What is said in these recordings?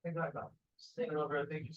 Staying over, I think.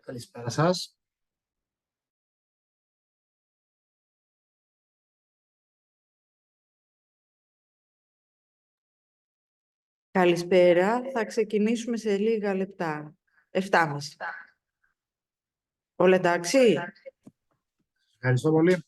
Καλησπέρα σας. Καλησπέρα. Θα ξεκινήσουμε σε λίγα λεπτά. 7.30. Όλα εντάξει. Ευχαριστώ πολύ.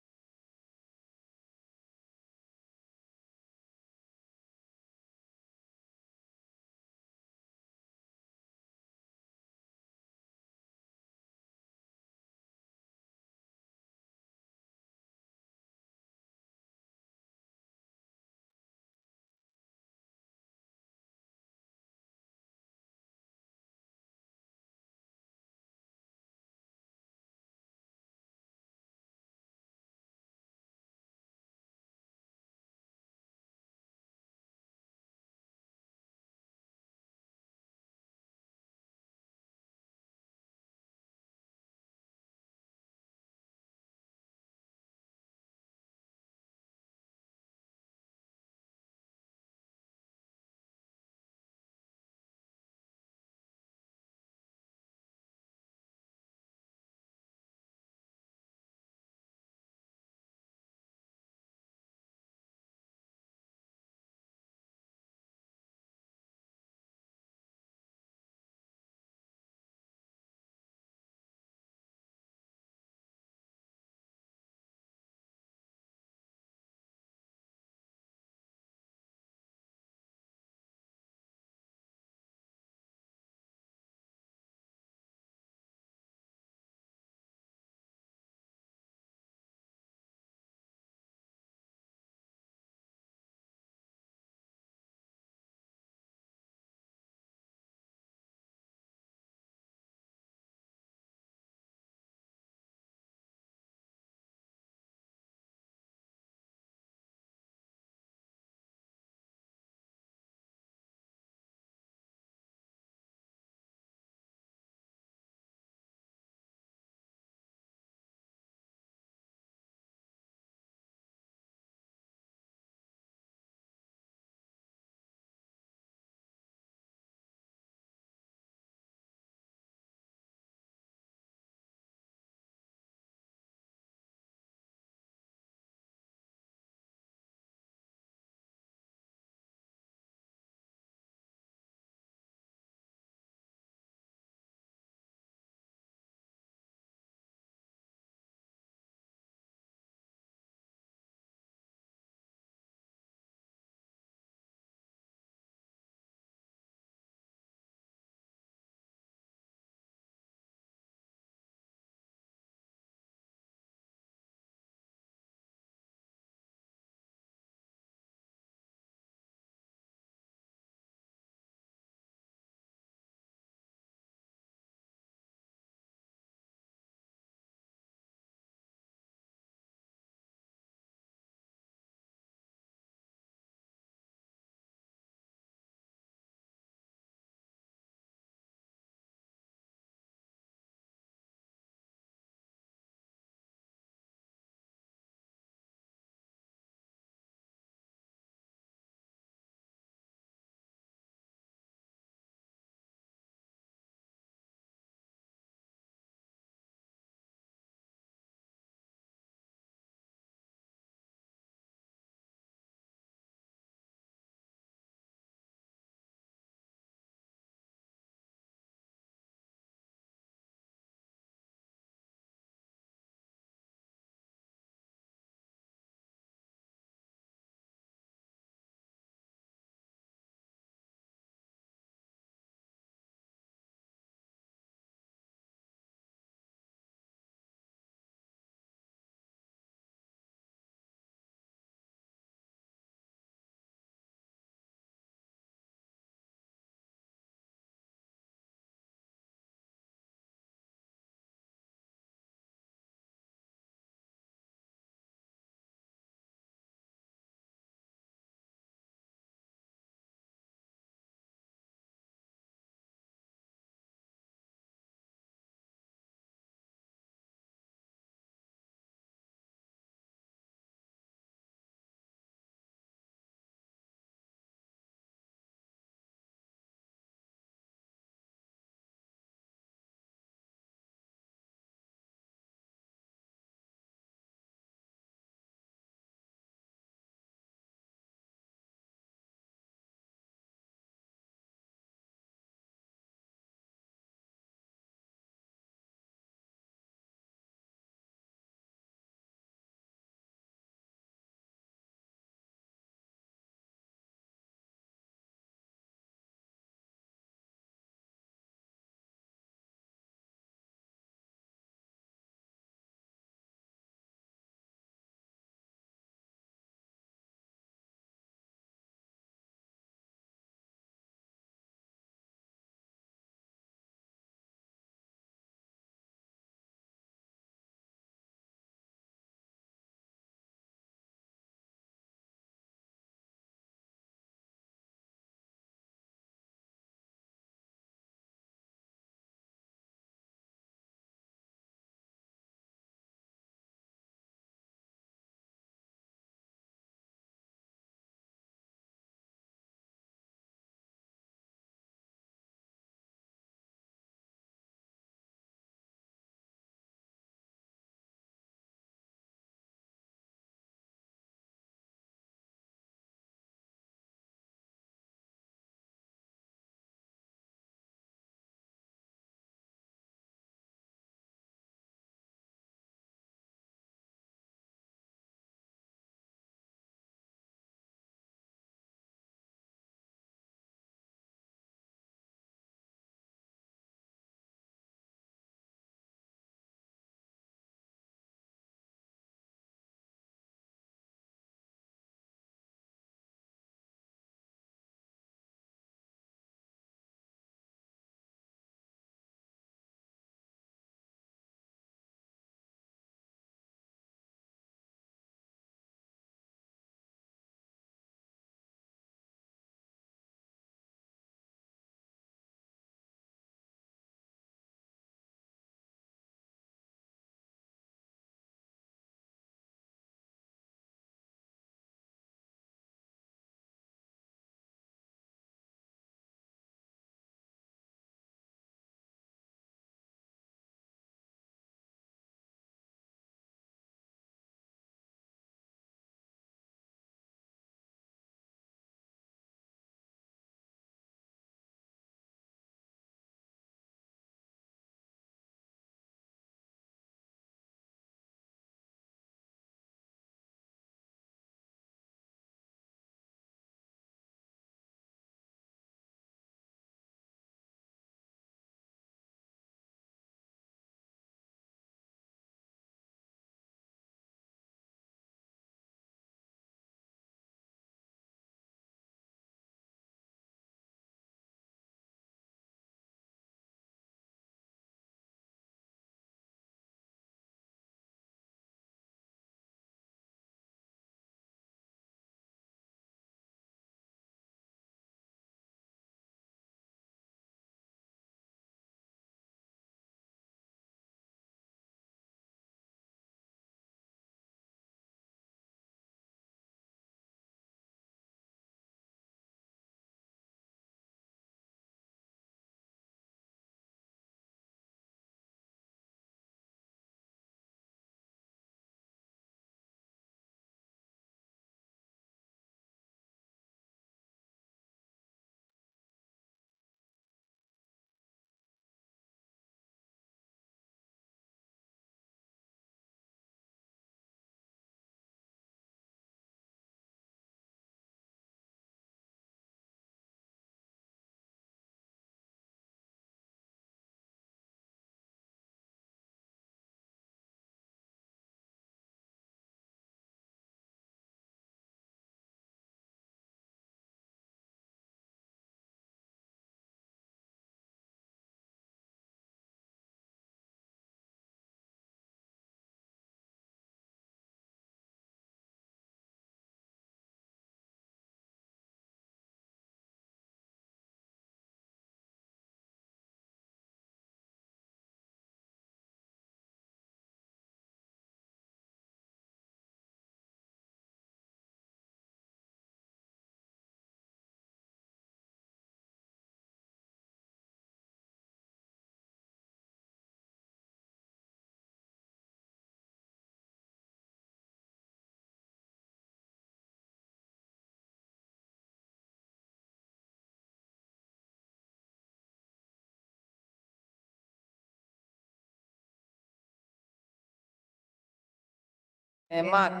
Μακ.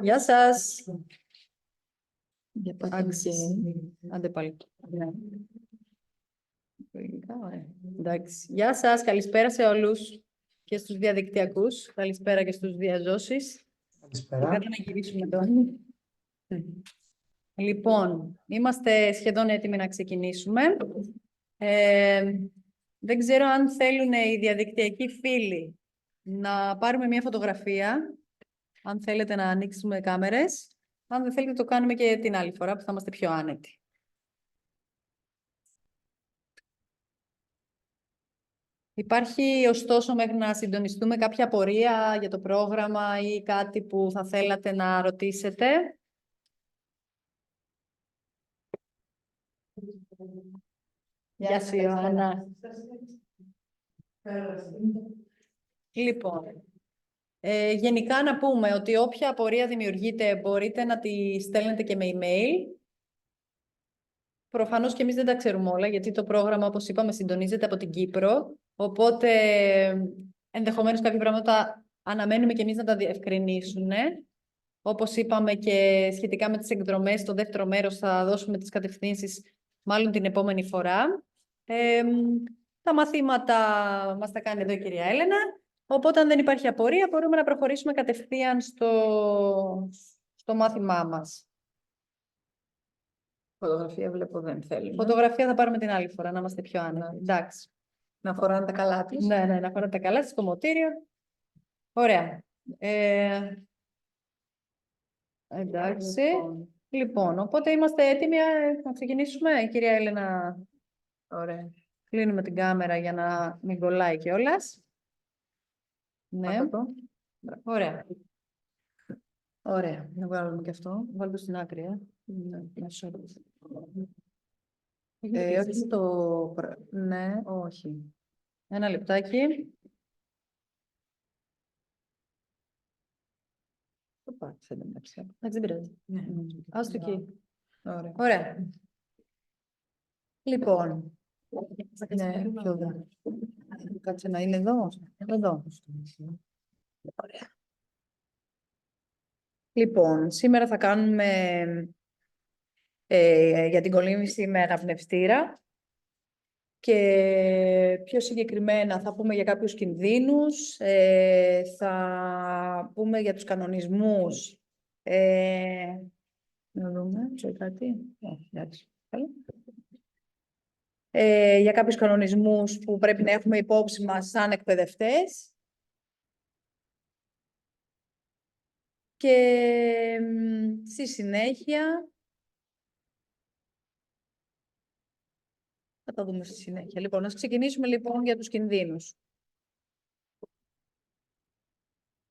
Γεια σας. Εντάξει. Άντε πάλι. Ναι. Ωραία. Εντάξει. Γεια σας. Καλησπέρα σε όλους και στους διαδικτυακούς. Καλησπέρα και στους διαζώσεις. Καλησπέρα. Θέλω να γυρίσουμε τώρα. Λοιπόν, είμαστε σχεδόν έτοιμοι να ξεκινήσουμε. Δεν ξέρω αν θέλουν οι διαδικτυακοί φίλοι να πάρουμε μια φωτογραφία. Αν θέλετε να ανοίξουμε κάμερες. Αν δεν θέλετε, το κάνουμε και την άλλη φορά που θα είμαστε πιο άνετοι. Υπάρχει, ωστόσο, μέχρι να συντονιστούμε κάποια απορία για το πρόγραμμα ή κάτι που θα θέλατε να ρωτήσετε. Γεια σου, Ιωάννα. Λοιπόν, γενικά να πούμε ότι όποια απορία δημιουργείτε μπορείτε να τη στέλνετε και με email. Προφανώς και εμείς δεν τα ξέρουμε όλα, γιατί το πρόγραμμα, όπως είπαμε, συντονίζεται από την Κύπρο. Οπότε, ενδεχομένως κάποια πράγματα αναμένουμε και εμείς να τα διευκρινίσουν. Όπως είπαμε και σχετικά με τις εκδρομές, στο δεύτερο μέρος θα δώσουμε τις κατευθύνσεις μάλλον την επόμενη φορά. Τα μαθήματα μας τα κάνει εδώ η κυρία Έλενα. Οπότε, αν δεν υπάρχει απορία, μπορούμε να προχωρήσουμε κατευθείαν στο μάθημά μας. Φωτογραφία βλέπω δεν θέλει. Φωτογραφία θα πάρουμε την άλλη φορά, να είμαστε πιο άνετοι. Εντάξει. Να φοράνε τα καλά τους. Ναι, να φοράνε τα καλά στο κομμωτήριο. Ωραία. Εντάξει. Λοιπόν, οπότε είμαστε έτοιμοι να ξεκινήσουμε. Η κυρία Έλενα, Ωραία. κλείνουμε την κάμερα για να μην κολλάει κιόλας. Ναι. Ωραία. Ωραία. Να βγάλουμε και αυτό. Βάλτε στην άκρη, Ναι. όχι Όχι στο... Ναι, όχι. Ένα λεπτάκι. Το πάτησε, δεν με ξέρω. Εντάξει, δεν πειράζει. Ας το εκεί. Ωραία. Ωραία. Λοιπόν. Ναι, πιο εδώ. Κάτσε να είναι εδώ. Εδώ. Ωραία. Λοιπόν, σήμερα θα κάνουμε για την κολύμβηση με αναπνευστήρα και πιο συγκεκριμένα θα πούμε για κάποιους κινδύνους, θα πούμε για τους κανονισμούς. Να δούμε, ξέρω κάτι. Εντάξει. Για κάποιους κανονισμούς που πρέπει να έχουμε υπόψη μας σαν εκπαιδευτές. Και στη συνέχεια, θα τα δούμε στη συνέχεια. Λοιπόν, να ξεκινήσουμε λοιπόν για τους κινδύνους.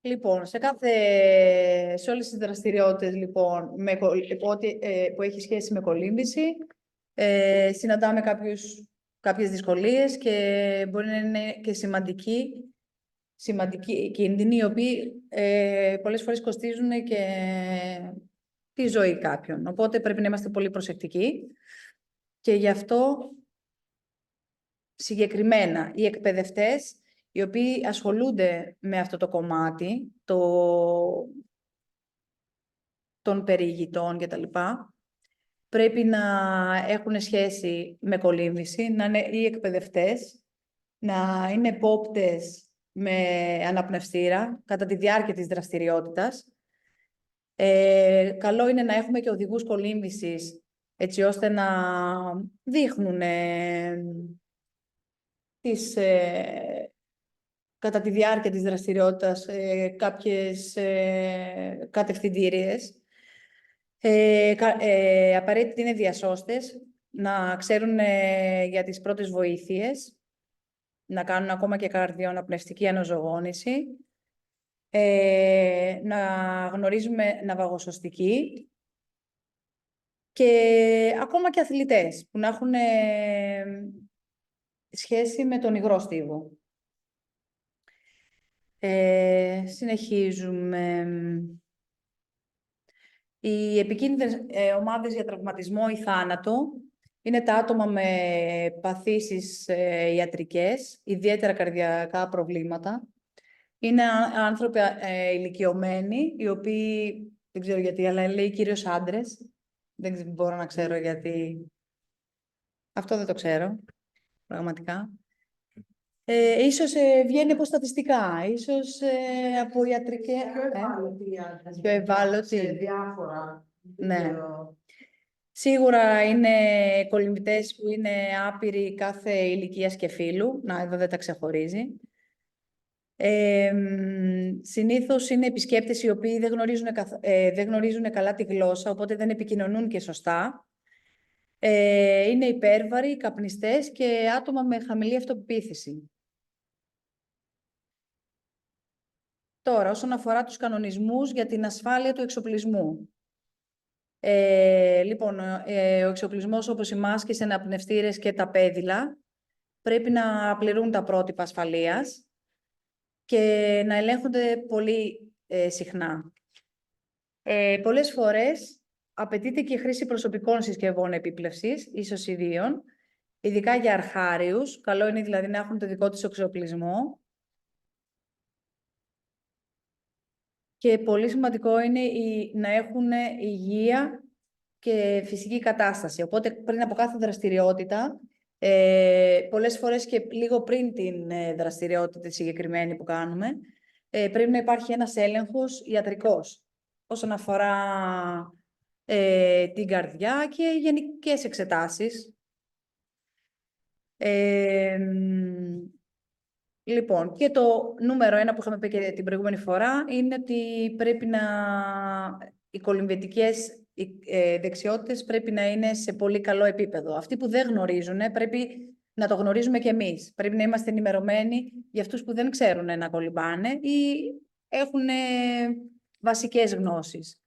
Λοιπόν, σε όλες τις δραστηριότητες λοιπόν, που έχει σχέση με κολύμβηση, συναντάμε κάποιες δυσκολίες και μπορεί να είναι και σημαντικοί κίνδυνοι, οι οποίοι πολλές φορές κοστίζουν και τη ζωή κάποιων. Οπότε πρέπει να είμαστε πολύ προσεκτικοί και γι' αυτό συγκεκριμένα οι εκπαιδευτές οι οποίοι ασχολούνται με αυτό το κομμάτι των περιηγητών κτλ. Πρέπει να έχουν σχέση με κολύμβηση, να είναι οι εκπαιδευτές, να είναι επόπτες με αναπνευστήρα κατά τη διάρκεια της δραστηριότητας. Καλό είναι να έχουμε και οδηγούς κολύμβησης, έτσι ώστε να δείχνουν κατά τη διάρκεια της δραστηριότητας κάποιες κατευθυντήριες. Απαραίτητοι είναι διασώστες, να ξέρουν για τις πρώτες βοήθειες, να κάνουν ακόμα και καρδιοαναπνευστική αναζωογόνηση, να γνωρίζουμε ναυαγοσωστική και ακόμα και αθλητές που να έχουν σχέση με τον υγρό στίβο. Συνεχίζουμε. Οι επικίνδυνες ομάδες για τραυματισμό ή θάνατο είναι τα άτομα με παθήσεις ιατρικές, ιδιαίτερα καρδιακά προβλήματα, Είναι άνθρωποι ηλικιωμένοι, οι οποίοι, δεν ξέρω γιατί, αλλά λέει κυρίως άντρες. Δεν μπορώ να ξέρω γιατί. Αυτό δεν το ξέρω, πραγματικά. Ίσως βγαίνει από στατιστικά, ίσως από ιατρικές... Πιο ευάλωτοι. Σε διάφορα. Ναι. Σίγουρα είναι κολυμβητές που είναι άπειροι κάθε ηλικίας και φύλου. Να, εδώ δεν τα ξεχωρίζει. Συνήθως είναι επισκέπτες οι οποίοι δεν γνωρίζουν καλά τη γλώσσα, οπότε δεν επικοινωνούν και σωστά. Είναι υπέρβαροι, καπνιστές και άτομα με χαμηλή αυτοπεποίθηση. Τώρα, όσον αφορά τους κανονισμούς για την ασφάλεια του εξοπλισμού. Λοιπόν, ο εξοπλισμός όπως οι μάσκες, οι αναπνευστήρες και τα πέδιλα πρέπει να πληρούν τα πρότυπα ασφαλείας και να ελέγχονται πολύ συχνά. Πολλές φορές απαιτείται και χρήση προσωπικών συσκευών επίπλευσης, ισοσιδίων, ειδικά για αρχάριους. Καλό είναι δηλαδή να έχουν το δικό τους εξοπλισμό. Και πολύ σημαντικό είναι να έχουν υγεία και φυσική κατάσταση. Οπότε πριν από κάθε δραστηριότητα, πολλές φορές και λίγο πριν την δραστηριότητα συγκεκριμένη που κάνουμε, πρέπει να υπάρχει ένας έλεγχος ιατρικός όσον αφορά την καρδιά και γενικές εξετάσεις. Λοιπόν, και το νούμερο 1 που είχαμε πει και την προηγούμενη φορά είναι ότι πρέπει οι κολυμβητικές δεξιότητες πρέπει να είναι σε πολύ καλό επίπεδο. Αυτοί που δεν γνωρίζουν πρέπει να το γνωρίζουμε κι εμείς. Πρέπει να είμαστε ενημερωμένοι για αυτούς που δεν ξέρουν να κολυμπάνε ή έχουν βασικές γνώσεις.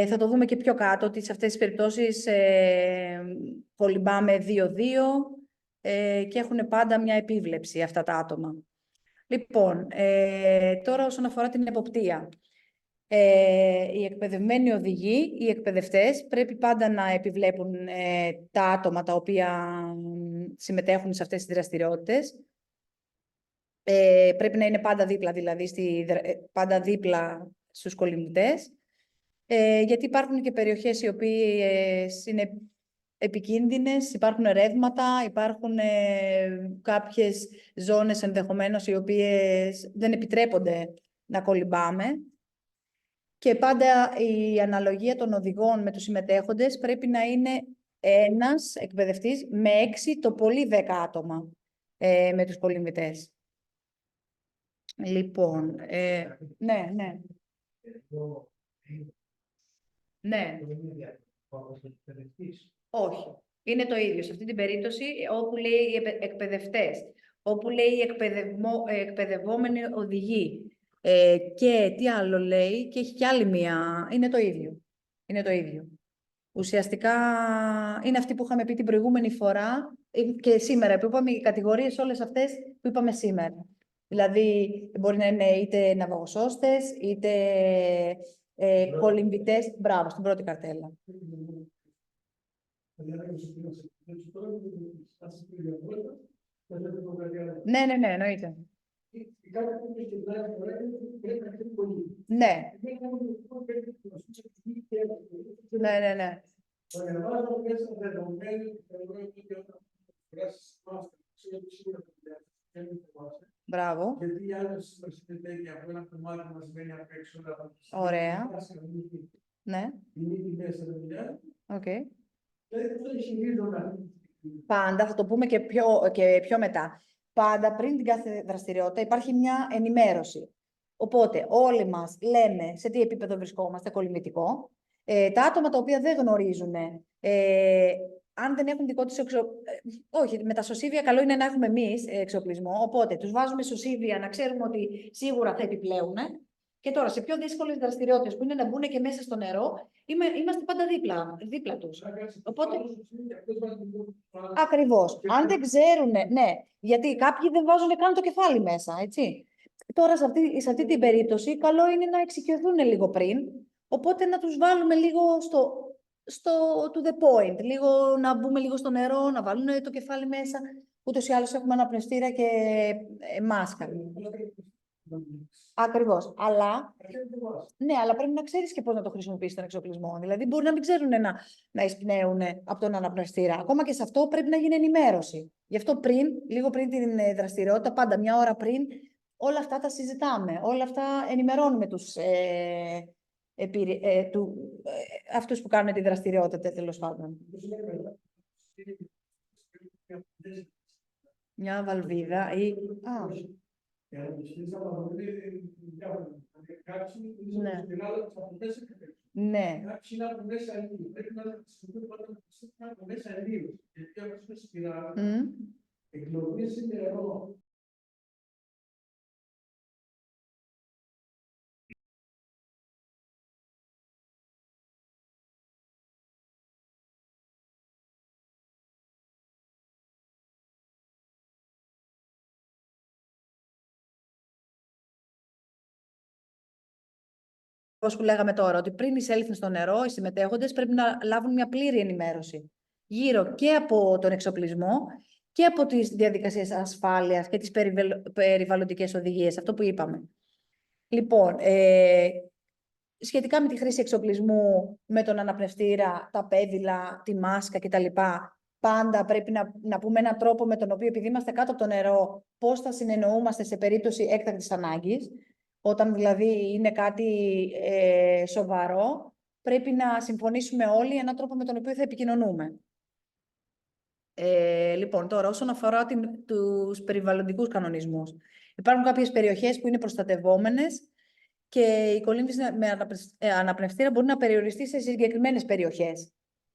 Θα το δούμε και πιο κάτω, ότι σε αυτές τις περιπτώσεις κολυμπάμε 2-2 και έχουν πάντα μια επίβλεψη αυτά τα άτομα. Λοιπόν, τώρα όσον αφορά την εποπτεία. Οι εκπαιδευμένοι οδηγοί, οι εκπαιδευτές, πρέπει πάντα να επιβλέπουν τα άτομα τα οποία συμμετέχουν σε αυτές τις δραστηριότητες. Πρέπει να είναι πάντα δίπλα, δηλαδή, πάντα δίπλα στους κολυμβητές. Γιατί υπάρχουν και περιοχές οι οποίες είναι επικίνδυνες, υπάρχουν ρεύματα, υπάρχουν κάποιες ζώνες ενδεχομένως οι οποίες δεν επιτρέπονται να κολυμπάμε. Και πάντα η αναλογία των οδηγών με τους συμμετέχοντες πρέπει να είναι ένας εκπαιδευτής με 6 το πολύ 10 άτομα με τους κολυμβητές. Λοιπόν, ναι. Ναι. Όχι. Είναι το ίδιο. Σε αυτή την περίπτωση, όπου λέει εκπαιδευτές, όπου λέει εκπαιδευόμενοι οδηγοί και τι άλλο λέει, και έχει κι άλλη μία, είναι το ίδιο. Είναι το ίδιο. Ουσιαστικά είναι αυτοί που είχαμε πει την προηγούμενη φορά και σήμερα, που είπαμε οι κατηγορίες όλες αυτές που είπαμε σήμερα. Δηλαδή, μπορεί να είναι είτε ναυαγοσώστες, είτε κολυμβητές. Μπράβο, στην πρώτη καρτέλα. Ναι, εννοείται. Ναι. Μπράβο. Ωραία. Ναι. Οκ. Πάντα, θα το πούμε και πιο μετά. Πάντα πριν την κάθε δραστηριότητα υπάρχει μια ενημέρωση. Οπότε όλοι μας λέμε σε τι επίπεδο βρισκόμαστε, κολυμβητικό. Τα άτομα τα οποία δεν γνωρίζουν, αν δεν έχουν δικό τους όχι, με τα σωσίβια καλό είναι να έχουμε εμείς εξοπλισμό. Οπότε τους βάζουμε σωσίβια να ξέρουμε ότι σίγουρα θα επιπλέουν. Και τώρα σε πιο δύσκολες δραστηριότητες που είναι να μπουν και μέσα στο νερό, είμαστε πάντα δίπλα τους. Οπότε... Ακριβώς. Αν δεν ξέρουν, ναι, γιατί κάποιοι δεν βάζουν καν το κεφάλι μέσα, έτσι. Τώρα σε αυτή την περίπτωση, καλό είναι να εξοικειωθούν λίγο πριν, οπότε να τους βάλουμε λίγο to the point, λίγο να μπούμε λίγο στο νερό, να βάλουν το κεφάλι μέσα. Ούτως ή άλλως έχουμε αναπνευστήρα και μάσκα. Ακριβώς. Αλλά, ναι, αλλά πρέπει να ξέρεις και πώς να το χρησιμοποιήσεις τον εξοπλισμό. Δηλαδή, μπορεί να μην ξέρουν να εισπνέουν από τον αναπνευστήρα. Ακόμα και σε αυτό πρέπει να γίνει ενημέρωση. Γι' αυτό λίγο πριν την δραστηριότητα, πάντα μια ώρα πριν, όλα αυτά τα συζητάμε. Όλα αυτά ενημερώνουμε αυτούς που κάνουν τη δραστηριότητα, τέλος πάντων. Μια βαλβίδα ή... Ναι. Όπως που λέγαμε τώρα, ότι πριν εισέλθουν στο νερό, οι συμμετέχοντες πρέπει να λάβουν μια πλήρη ενημέρωση γύρω και από τον εξοπλισμό και από τις διαδικασίες ασφάλειας και τις περιβαλλοντικές οδηγίες, αυτό που είπαμε. Λοιπόν, σχετικά με τη χρήση εξοπλισμού, με τον αναπνευστήρα, τα πέδιλα, τη μάσκα κτλ. Πάντα πρέπει να πούμε έναν τρόπο με τον οποίο, επειδή είμαστε κάτω από το νερό, πώς θα συνεννοούμαστε σε περίπτωση έκτακτης ανάγκης. Όταν δηλαδή είναι κάτι σοβαρό, πρέπει να συμφωνήσουμε όλοι έναν τρόπο με τον οποίο θα επικοινωνούμε. Λοιπόν, τώρα, όσον αφορά τους περιβαλλοντικούς κανονισμούς. Υπάρχουν κάποιες περιοχές που είναι προστατευόμενες και η κολύμβηση με αναπνευστήρα μπορεί να περιοριστεί σε συγκεκριμένες περιοχές.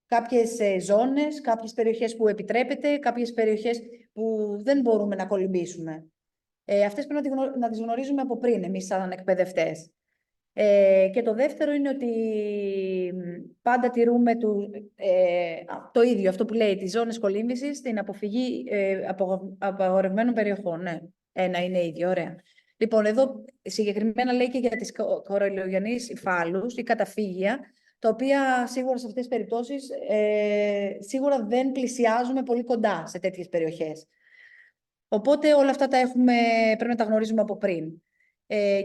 Κάποιες ζώνες, κάποιες περιοχές που επιτρέπεται, κάποιες περιοχές που δεν μπορούμε να κολυμβήσουμε. Αυτές πρέπει να τις γνωρίζουμε από πριν, εμείς σαν εκπαιδευτές. Και το δεύτερο είναι ότι πάντα τηρούμε το ίδιο, αυτό που λέει, τις ζώνες κολύμβησης στην αποφυγή απαγορευμένων περιοχών. Ναι, ένα είναι ίδιο, ωραία. Λοιπόν, εδώ συγκεκριμένα λέει και για τις κοροϊλογενείς υφάλους ή καταφύγια, τα οποία σίγουρα σε αυτές τις περιπτώσεις σίγουρα δεν πλησιάζουμε πολύ κοντά σε τέτοιες περιοχές. Οπότε όλα αυτά πρέπει να τα γνωρίζουμε από πριν.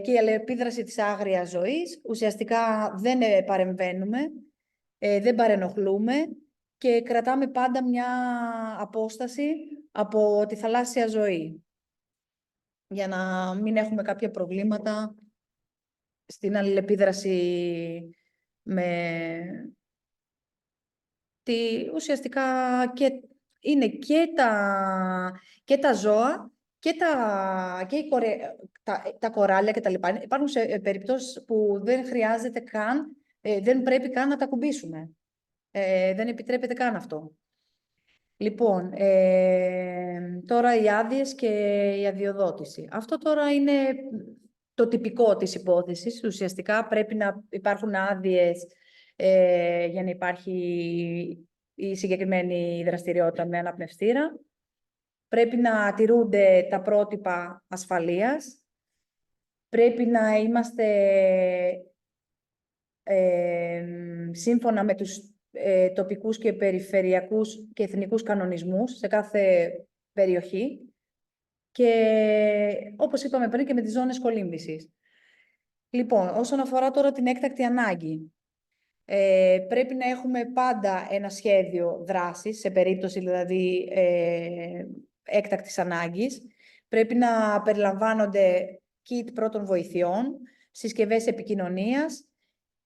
Και η αλληλεπίδραση της άγριας ζωής, ουσιαστικά δεν παρεμβαίνουμε, δεν παρενοχλούμε και κρατάμε πάντα μια απόσταση από τη θαλάσσια ζωή, για να μην έχουμε κάποια προβλήματα στην αλληλεπίδραση ουσιαστικά είναι και τα ζώα και τα κοράλια κτλ. Υπάρχουν σε περιπτώσεις που δεν χρειάζεται καν, δεν πρέπει καν να τα κουμπίσουμε. Δεν επιτρέπεται καν αυτό. Λοιπόν, τώρα οι άδειες και η αδειοδότηση. Αυτό τώρα είναι το τυπικό της υπόθεσης. Ουσιαστικά πρέπει να υπάρχουν άδειες για να υπάρχει η συγκεκριμένη δραστηριότητα με αναπνευστήρα. Πρέπει να τηρούνται τα πρότυπα ασφαλείας. Πρέπει να είμαστε σύμφωνα με τους τοπικούς και περιφερειακούς και εθνικούς κανονισμούς σε κάθε περιοχή. Και όπως είπαμε πριν και με τις ζώνες κολύμβησης. Λοιπόν, όσον αφορά τώρα την έκτακτη ανάγκη, πρέπει να έχουμε πάντα ένα σχέδιο δράσης, σε περίπτωση δηλαδή έκτακτης ανάγκης. Πρέπει να περιλαμβάνονται kit πρώτων βοηθειών, συσκευές επικοινωνίας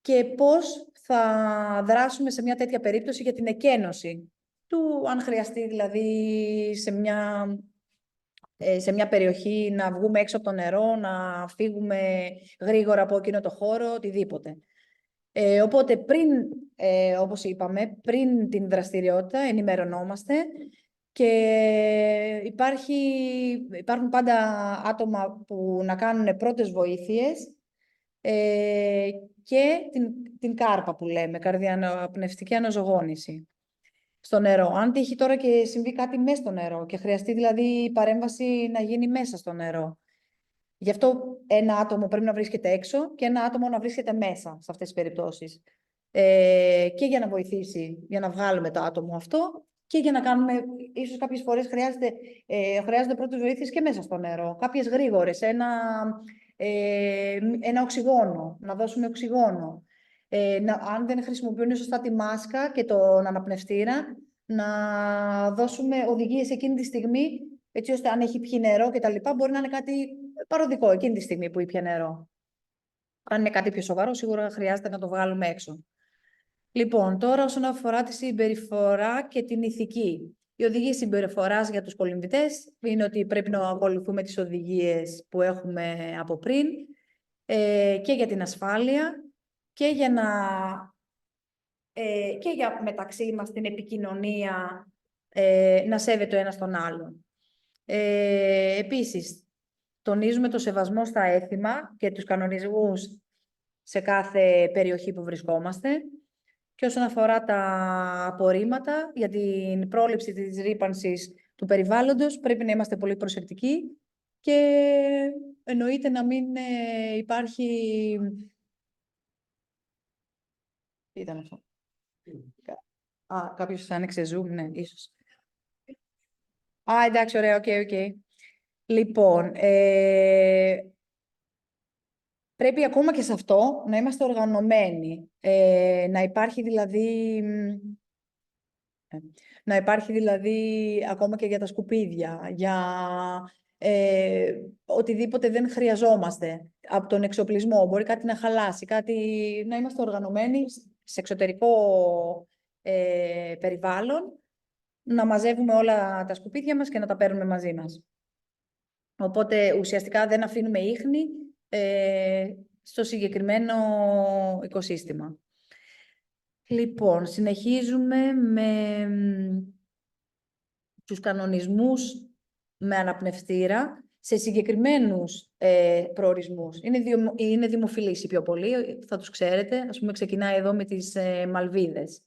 και πώς θα δράσουμε σε μια τέτοια περίπτωση για την εκένωση του, αν χρειαστεί δηλαδή σε μια περιοχή να βγούμε έξω από το νερό, να φύγουμε γρήγορα από εκείνο το χώρο, οτιδήποτε. Οπότε όπως είπαμε, πριν την δραστηριότητα ενημερωνόμαστε και υπάρχουν πάντα άτομα που να κάνουν πρώτες βοήθειες και την κάρπα που λέμε, καρδιαπνευστική αναζωογόνηση στο νερό. Αν τύχει τώρα και συμβεί κάτι μέσα στο νερό και χρειαστεί δηλαδή η παρέμβαση να γίνει μέσα στο νερό. Γι' αυτό ένα άτομο πρέπει να βρίσκεται έξω και ένα άτομο να βρίσκεται μέσα σε αυτές τις περιπτώσεις. Και για να βοηθήσει, για να βγάλουμε το άτομο αυτό και για να κάνουμε, ίσως κάποιες φορές χρειάζονται πρώτες βοήθειες και μέσα στο νερό. Κάποιες γρήγορες, ένα οξυγόνο, να δώσουμε οξυγόνο. Αν δεν χρησιμοποιούν σωστά τη μάσκα και τον αναπνευστήρα, να δώσουμε οδηγίες εκείνη τη στιγμή, έτσι ώστε αν έχει πιει νερό και τα λοιπά, μπορεί να είναι κάτι παροδικό εκείνη τη στιγμή που ήπια νερό. Αν είναι κάτι πιο σοβαρό, σίγουρα χρειάζεται να το βγάλουμε έξω. Λοιπόν, τώρα όσον αφορά τη συμπεριφορά και την ηθική. Οι οδηγίες συμπεριφοράς για τους κολυμβητές είναι ότι πρέπει να ακολουθούμε τις οδηγίες που έχουμε από πριν και για την ασφάλεια και για μεταξύ μας την επικοινωνία, να σέβεται ο ένας τον άλλον. Επίσης, τονίζουμε το σεβασμό στα έθιμα και τους κανονισμούς σε κάθε περιοχή που βρισκόμαστε. Και όσον αφορά τα απορρίμματα, για την πρόληψη της ρύπανσης του περιβάλλοντος, πρέπει να είμαστε πολύ προσεκτικοί και εννοείται να μην υπάρχει... Τι ήταν αυτό? Κάποιος άνοιξε Zoom, ναι, ίσως. Εντάξει, ωραία, οκ. Λοιπόν, πρέπει ακόμα και σε αυτό να είμαστε οργανωμένοι. Να υπάρχει δηλαδή ακόμα και για τα σκουπίδια, για οτιδήποτε δεν χρειαζόμαστε από τον εξοπλισμό. Μπορεί κάτι να χαλάσει, να είμαστε οργανωμένοι σε εξωτερικό περιβάλλον, να μαζεύουμε όλα τα σκουπίδια μας και να τα παίρνουμε μαζί μας. Οπότε ουσιαστικά δεν αφήνουμε ίχνη στο συγκεκριμένο οικοσύστημα. Λοιπόν, συνεχίζουμε με τους κανονισμούς με αναπνευστήρα σε συγκεκριμένους προορισμούς. Είναι δημοφιλείς οι πιο πολλοί, θα τους ξέρετε. Ας πούμε, ξεκινάει εδώ με τις Μαλβίδες.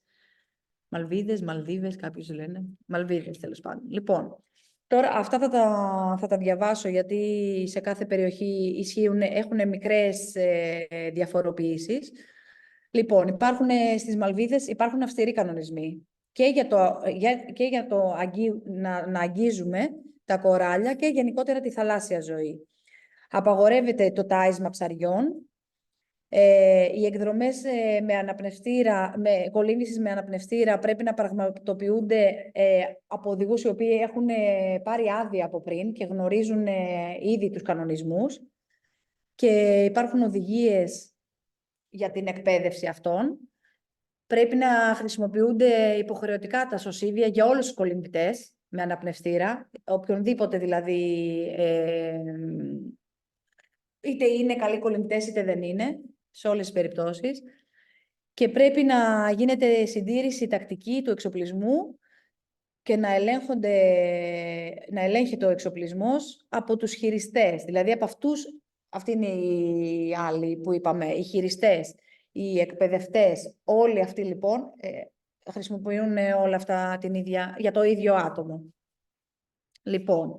Μαλδίβες, κάποιους λένε. Μαλβίδες, τέλος πάντων. Λοιπόν, τώρα αυτά θα τα διαβάσω, γιατί σε κάθε περιοχή έχουν μικρές διαφοροποιήσεις. Λοιπόν, στις Μαλβίδες υπάρχουν αυστηροί κανονισμοί και για να αγγίζουμε τα κοράλια και γενικότερα τη θαλάσσια ζωή. Απαγορεύεται το τάισμα ψαριών. Οι εκδρομές με κολύμβησης με αναπνευστήρα πρέπει να πραγματοποιούνται από οδηγούς οι οποίοι έχουν πάρει άδεια από πριν και γνωρίζουν ήδη τους κανονισμούς, και υπάρχουν οδηγίες για την εκπαίδευση αυτών. Πρέπει να χρησιμοποιούνται υποχρεωτικά τα σωσίβια για όλους τους κολυμβητές με αναπνευστήρα, οποιονδήποτε δηλαδή, είτε είναι καλοί κολυμβητές είτε δεν είναι, σε όλες τις περιπτώσεις. Και πρέπει να γίνεται συντήρηση τακτική του εξοπλισμού και να ελέγχεται ο εξοπλισμός από τους χειριστές. Δηλαδή από αυτοί είναι οι άλλοι που είπαμε, οι χειριστές, οι εκπαιδευτές. Όλοι αυτοί λοιπόν χρησιμοποιούν όλα αυτά για το ίδιο άτομο. Λοιπόν,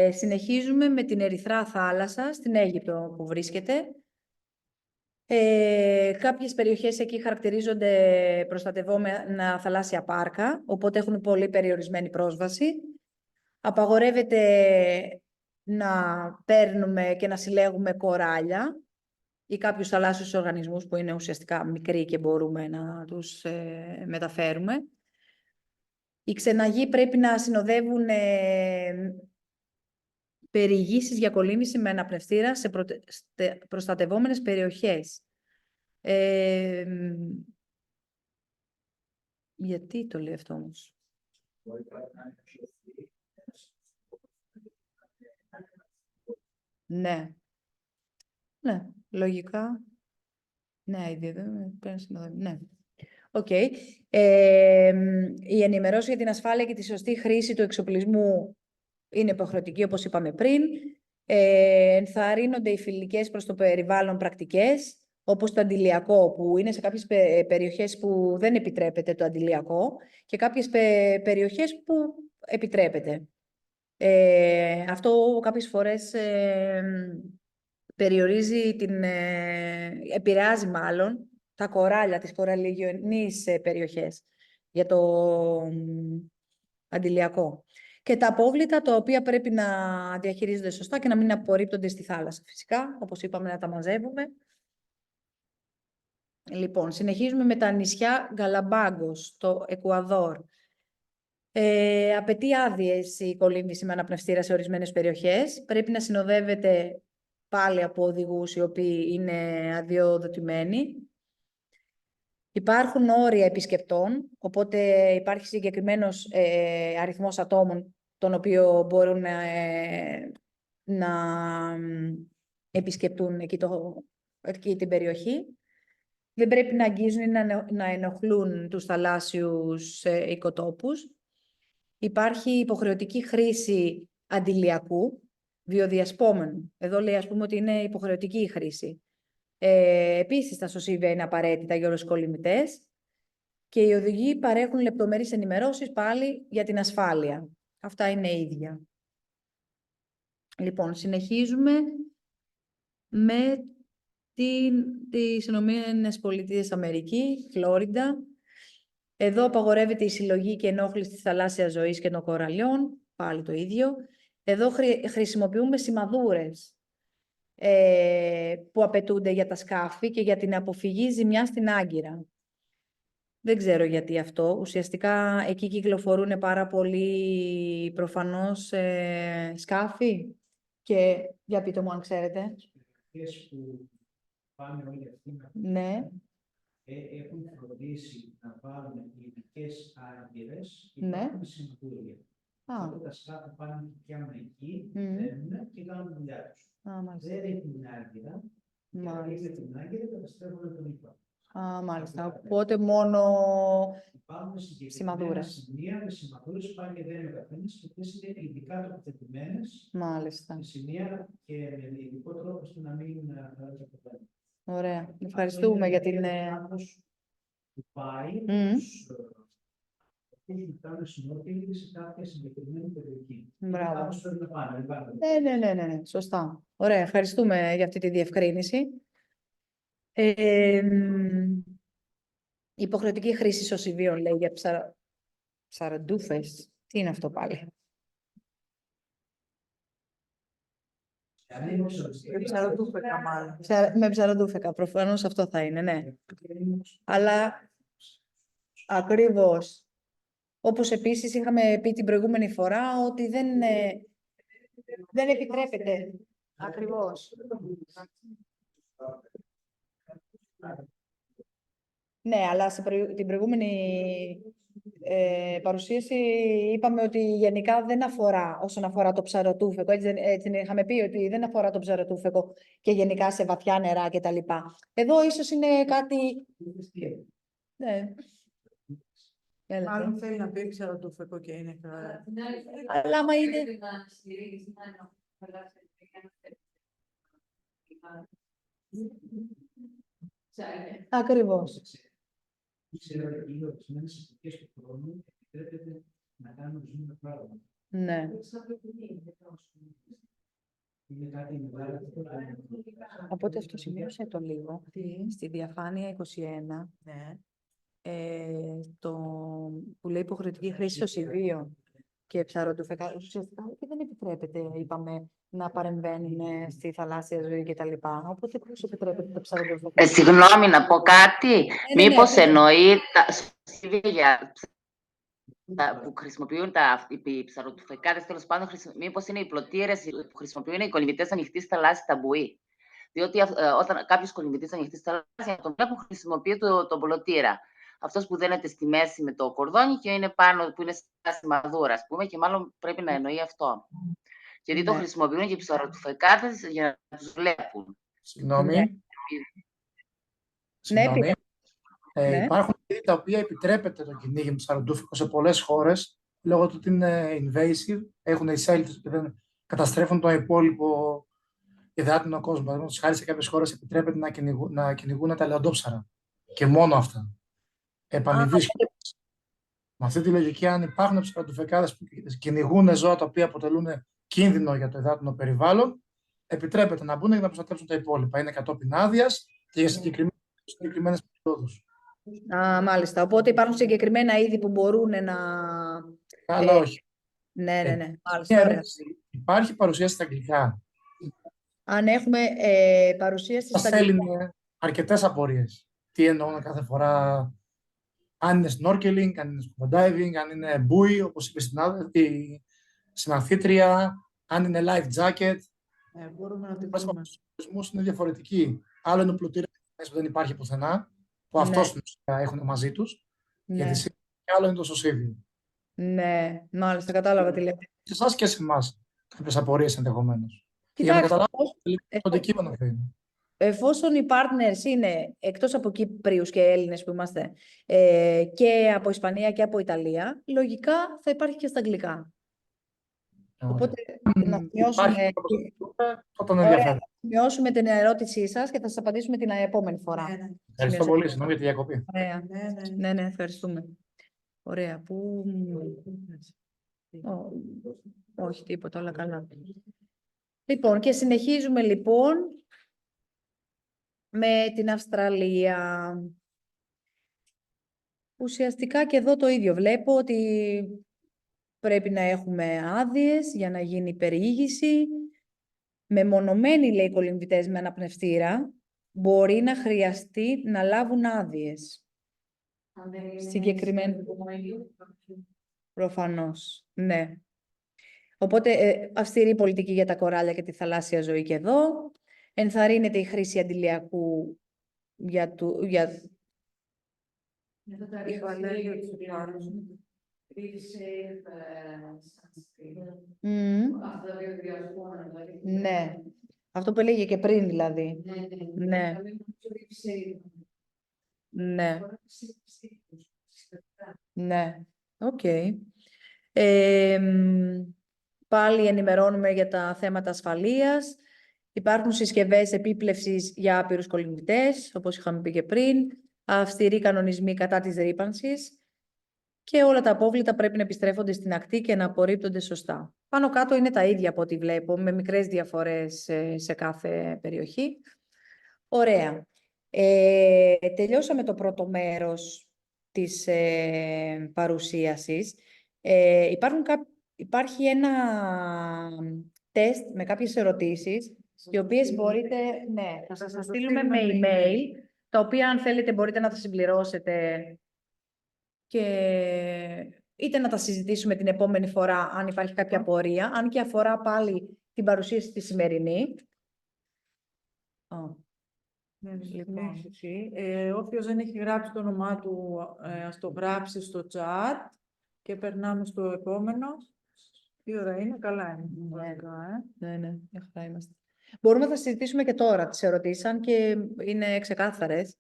συνεχίζουμε με την Ερυθρά Θάλασσα, στην Αίγυπτο που βρίσκεται. Κάποιες περιοχές εκεί χαρακτηρίζονται προστατευόμενα θαλάσσια πάρκα, οπότε έχουν πολύ περιορισμένη πρόσβαση. Απαγορεύεται να παίρνουμε και να συλλέγουμε κοράλια ή κάποιους θαλάσσιους οργανισμούς που είναι ουσιαστικά μικροί και μπορούμε να τους μεταφέρουμε. Οι ξεναγοί πρέπει να συνοδεύουν περιηγήσεις για κολύμβηση με αναπνευστήρα σε προστατευόμενες περιοχές. Γιατί το λέει αυτό όμως? Ναι. Ναι, λογικά. Ναι, ναι. Οκ. Η ενημερώση για την ασφάλεια και τη σωστή χρήση του εξοπλισμού είναι υποχρεωτική, όπως είπαμε πριν. Ενθαρρύνονται οι φιλικές προς το περιβάλλον πρακτικές, όπως το αντιλιακό, που είναι σε κάποιες περιοχές που δεν επιτρέπεται το αντιλιακό και κάποιες περιοχές που επιτρέπεται. Αυτό κάποιες φορές επηρεάζει μάλλον τα κοράλια, τις κοραλιογενείς περιοχές για το αντιλιακό. Και τα απόβλητα τα οποία πρέπει να διαχειρίζονται σωστά και να μην απορρίπτονται στη θάλασσα. Φυσικά, όπως είπαμε, να τα μαζεύουμε. Λοιπόν, συνεχίζουμε με τα νησιά Γκαλαμπάγκος, στο Εκουαδόρ. Απαιτεί άδειες η κολύμβηση με αναπνευστήρα σε ορισμένες περιοχές. Πρέπει να συνοδεύεται πάλι από οδηγούς οι οποίοι είναι αδειοδοτημένοι. Υπάρχουν όρια επισκεπτών, οπότε υπάρχει συγκεκριμένος αριθμός ατόμων τον οποίο μπορούν να επισκεπτούν εκεί την περιοχή. Δεν πρέπει να αγγίζουν ή να ενοχλούν τους θαλάσσιους οικοτόπους. Υπάρχει υποχρεωτική χρήση αντιλιακού, βιοδιασπόμενου. Εδώ λέει, ας πούμε, ότι είναι υποχρεωτική η χρήση. Επίσης, τα σωσίβια είναι απαραίτητα για όλους τους κολυμβητές και οι οδηγοί παρέχουν λεπτομερείς ενημερώσεις πάλι για την ασφάλεια. Αυτά είναι ίδια. Λοιπόν, συνεχίζουμε με τις Ηνωμένες Πολιτείες Αμερική, Φλόριντα. Εδώ απαγορεύεται η συλλογή και ενόχληση της θαλάσσιας ζωής και των κοραλιών, πάλι το ίδιο. Εδώ χρησιμοποιούμε σημαδούρες που απαιτούνται για τα σκάφη και για την αποφυγή ζημιά στην άγκυρα. Δεν ξέρω γιατί αυτό. Ουσιαστικά εκεί κυκλοφορούν πάρα πολλοί προφανώς σκάφη. Και για πείτε μου αν ξέρετε. Που πάνε όλοι αυτοί Ναι. έχουν φροντίσει να βάλουν ειδικές άγκυρες και Ναι. υπάρχουν σημαντούρια. Α. Όταν τα σκάφη πάνε και πιάνουν εκεί, Μμμ. μπαίνουν και κάνουν τη δουλειά τους. Μάλιστα. Δεν ρίχνουν την άγκυρα, και αν ρίχνουν την άγκυρα καταστρέφουν τον ύπα. Μάλιστα. Οπότε μόνο Υπάρχουν συγκεκριμένα σημαδούρες. σημεία με σημαδούρες που πάνε και δεν είναι ο καθένας και αυτές είναι ειδικά τοποθετημένες Μάλιστα. σε σημεία και με ειδικό τρόπο ώστε να μην αλλάζει το θέμα. Ωραία. Ευχαριστούμε για την... Που πάει, Μμμ. αυτούς που κάνουν συνόρκελ σε κάποια συγκεκριμένη περιοχή. Μπράβο. Κάπως πρέπει να πάνε, δεν πάνε. Ναι. Σωστά. Ωραία. Ευχαριστούμε για αυτή τη διευκρίνηση. Υποχρεωτική χρήση σωσιβίων, λέει, για ψαραντούφες. Τι είναι αυτό πάλι? Ψαροτούφεκα, μάλλον. Με ψαραντούφεκα. Προφανώς αυτό θα είναι, ναι. Αλλά ακριβώς. Όπως επίσης είχαμε πει την προηγούμενη φορά ότι δεν επιτρέπεται. Ακριβώς. Ναι, αλλά την προηγούμενη παρουσίαση είπαμε ότι γενικά δεν αφορά όσον αφορά το ψαροτούφεκο. Έτσι είχαμε πει ότι δεν αφορά το ψαροτούφεκο και γενικά σε βαθιά νερά κτλ. Εδώ ίσως είναι κάτι... Ναι. Μάλλον θέλει να πει ψαροτούφεκο και είναι καλά. Αλλά άμα είναι... Ακριβώς. Ξέρω ότι είναι ορισμένες εποχές του χρόνου επιτρέπεται να κάνουν ορισμένα πράγματα. Ναι. Είναι κάτι μεγάλο. Οπότε αυτό σημείωσε το λίγο. Στη διαφάνεια 21, Ναι. που λέει υποχρεωτική χρήση σωσιβίων και ψαροτούφεκα, ουσιαστικά και δεν επιτρέπεται, είπαμε, να παρεμβαίνουν στη θαλάσσια ζωή κτλ. Οπότε πώς επιτρέπεται το ψαροτούφεκα? Συγγνώμη να πω κάτι. Μήπως ναι. εννοεί τα σωσίβια που χρησιμοποιούν οι ψαροτουφεκάδες, τέλος πάντων, μήπως είναι οι πλωτήρες που χρησιμοποιούν οι κολυμβητές ανοιχτής θαλάσσης τα μπουί. Διότι όταν κάποιος κολυμβητής ανοιχτής θαλάσσης, τον βλέπουν, χρησιμοποιεί τον πλωτήρα. Αυτός που δένεται στη μέση με το κορδόνι και είναι πάνω, που είναι στη μαδούρα, ας πούμε, και μάλλον πρέπει να εννοεί αυτό. Γιατί το χρησιμοποιούν και οι ψαροτουφεκάδες για να τους βλέπουν. Συγγνώμη. Ναι. Συγγνώμη. Ναι. Υπάρχουν είδη τα οποία επιτρέπεται το κυνήγι με ψαροτούφικο σε πολλές χώρες λόγω του ότι είναι invasive, έχουν εισέλθει και δεν καταστρέφουν το υπόλοιπο υδάτινο κόσμο. Παραδείγματος χάρη σε κάποιες χώρες επιτρέπεται να κυνηγούν τα λεοντόψαρα. Και μόνο αυτά. Επανειδείς. Με αυτή τη λογική, αν υπάρχουν ψαροτουφεκάδες που κυνηγούν ζώα τα οποία αποτελούν κίνδυνο για το υδάτινο περιβάλλον, επιτρέπεται να μπουν για να προστατεύσουν τα υπόλοιπα. Είναι κατόπιν άδειας και για συγκεκριμένες περιόδους. Μάλιστα. Οπότε υπάρχουν συγκεκριμένα είδη που μπορούν να... Αλλά όχι. Ναι. Μια Μάλιστα, ωραία. ερώτηση. Υπάρχει παρουσίαση στα αγγλικά. Αν έχουμε παρουσίαση Μας στα αγγλικά. στέλνει αρκετές απορίες. Τι εννοούν κάθε φορά, αν είναι snorkeling, αν είναι scuba diving, αν είναι buoy, όπως είπε η συναθήτρια, αν είναι life jacket. Μπορούμε να τη Μας βρούμε. ορισμούς είναι διαφορετικοί. Άλλο είναι ο πλουτήρας που δεν υπάρχει πουθενά, που Ναι. αυτός έχουν μαζί τους, για Ναι. τη σύγκριση, και άλλο είναι το σωσίδιο. Ναι, μάλιστα, κατάλαβα τι λέτε. Σε εσάς και σε εμάς κάποιες απορίες ενδεχομένως. Και για να Κοιτάξτε, καταλάβουμε λίγο το αντικείμενο ποιο είναι. εφόσον οι partners είναι εκτός από Κύπριους και Έλληνες που είμαστε και από Ισπανία και από Ιταλία, λογικά θα υπάρχει και στα αγγλικά. Οπότε να σημειώσουμε, Υπάρχει το προσωπικό, όταν ωραία, ενδιαφέρει. να σημειώσουμε την ερώτησή σας και θα σας απαντήσουμε την επόμενη φορά. Ναι. Ευχαριστώ πολύ, συγγνώμη για τη διακοπή. Ωραία. Ναι. Ναι, ευχαριστούμε. Ωραία. Πού... Όχι, τίποτα, όλα καλά. Λοιπόν, και συνεχίζουμε λοιπόν με την Αυστραλία. Ουσιαστικά και εδώ το ίδιο. Βλέπω ότι πρέπει να έχουμε άδειες για να γίνει περιήγηση. Μεμονωμένοι, λέει, κολυμβητές με αναπνευστήρα μπορεί να χρειαστεί να λάβουν άδειες. Συγκεκριμένα. Προφανώς, ναι. Οπότε, αυστηρή πολιτική για τα κοράλια και τη θαλάσσια ζωή και εδώ. Ενθαρρύνεται η χρήση αντιλιακού για ναι. Αυτό που έλεγε και πριν, δηλαδή. Ναι. Ναι. Ναι. Οκ. Πάλι ενημερώνουμε για τα θέματα ασφαλείας. Υπάρχουν συσκευές επίπλευσης για άπειρους κολυμβητές, όπως είχαμε πει και πριν. Αυστηροί κανονισμοί κατά της ρύπανσης. Και όλα τα απόβλητα πρέπει να επιστρέφονται στην ακτή και να απορρίπτονται σωστά. Πάνω κάτω είναι τα ίδια από ό,τι βλέπω, με μικρές διαφορές σε κάθε περιοχή. Ωραία. Τελειώσαμε το πρώτο μέρος της παρουσίασης. Υπάρχει ένα τεστ με κάποιες ερωτήσεις, οι οποίες μπορείτε, ναι, θα σας στείλουμε με email, τα οποία αν θέλετε μπορείτε να τα συμπληρώσετε και είτε να τα συζητήσουμε την επόμενη φορά αν υπάρχει κάποια απορία, αν και αφορά πάλι την παρουσίαση τη σημερινή. Λοιπόν. Όποιος δεν έχει γράψει το όνομά του, ας το γράψει στο chat και περνάμε στο επόμενο. Τι ώρα είναι, καλά είναι. Ναι, μια χαρά είμαστε. Μπορούμε να τα συζητήσουμε και τώρα τις ερωτήσεις, αν και είναι ξεκάθαρες.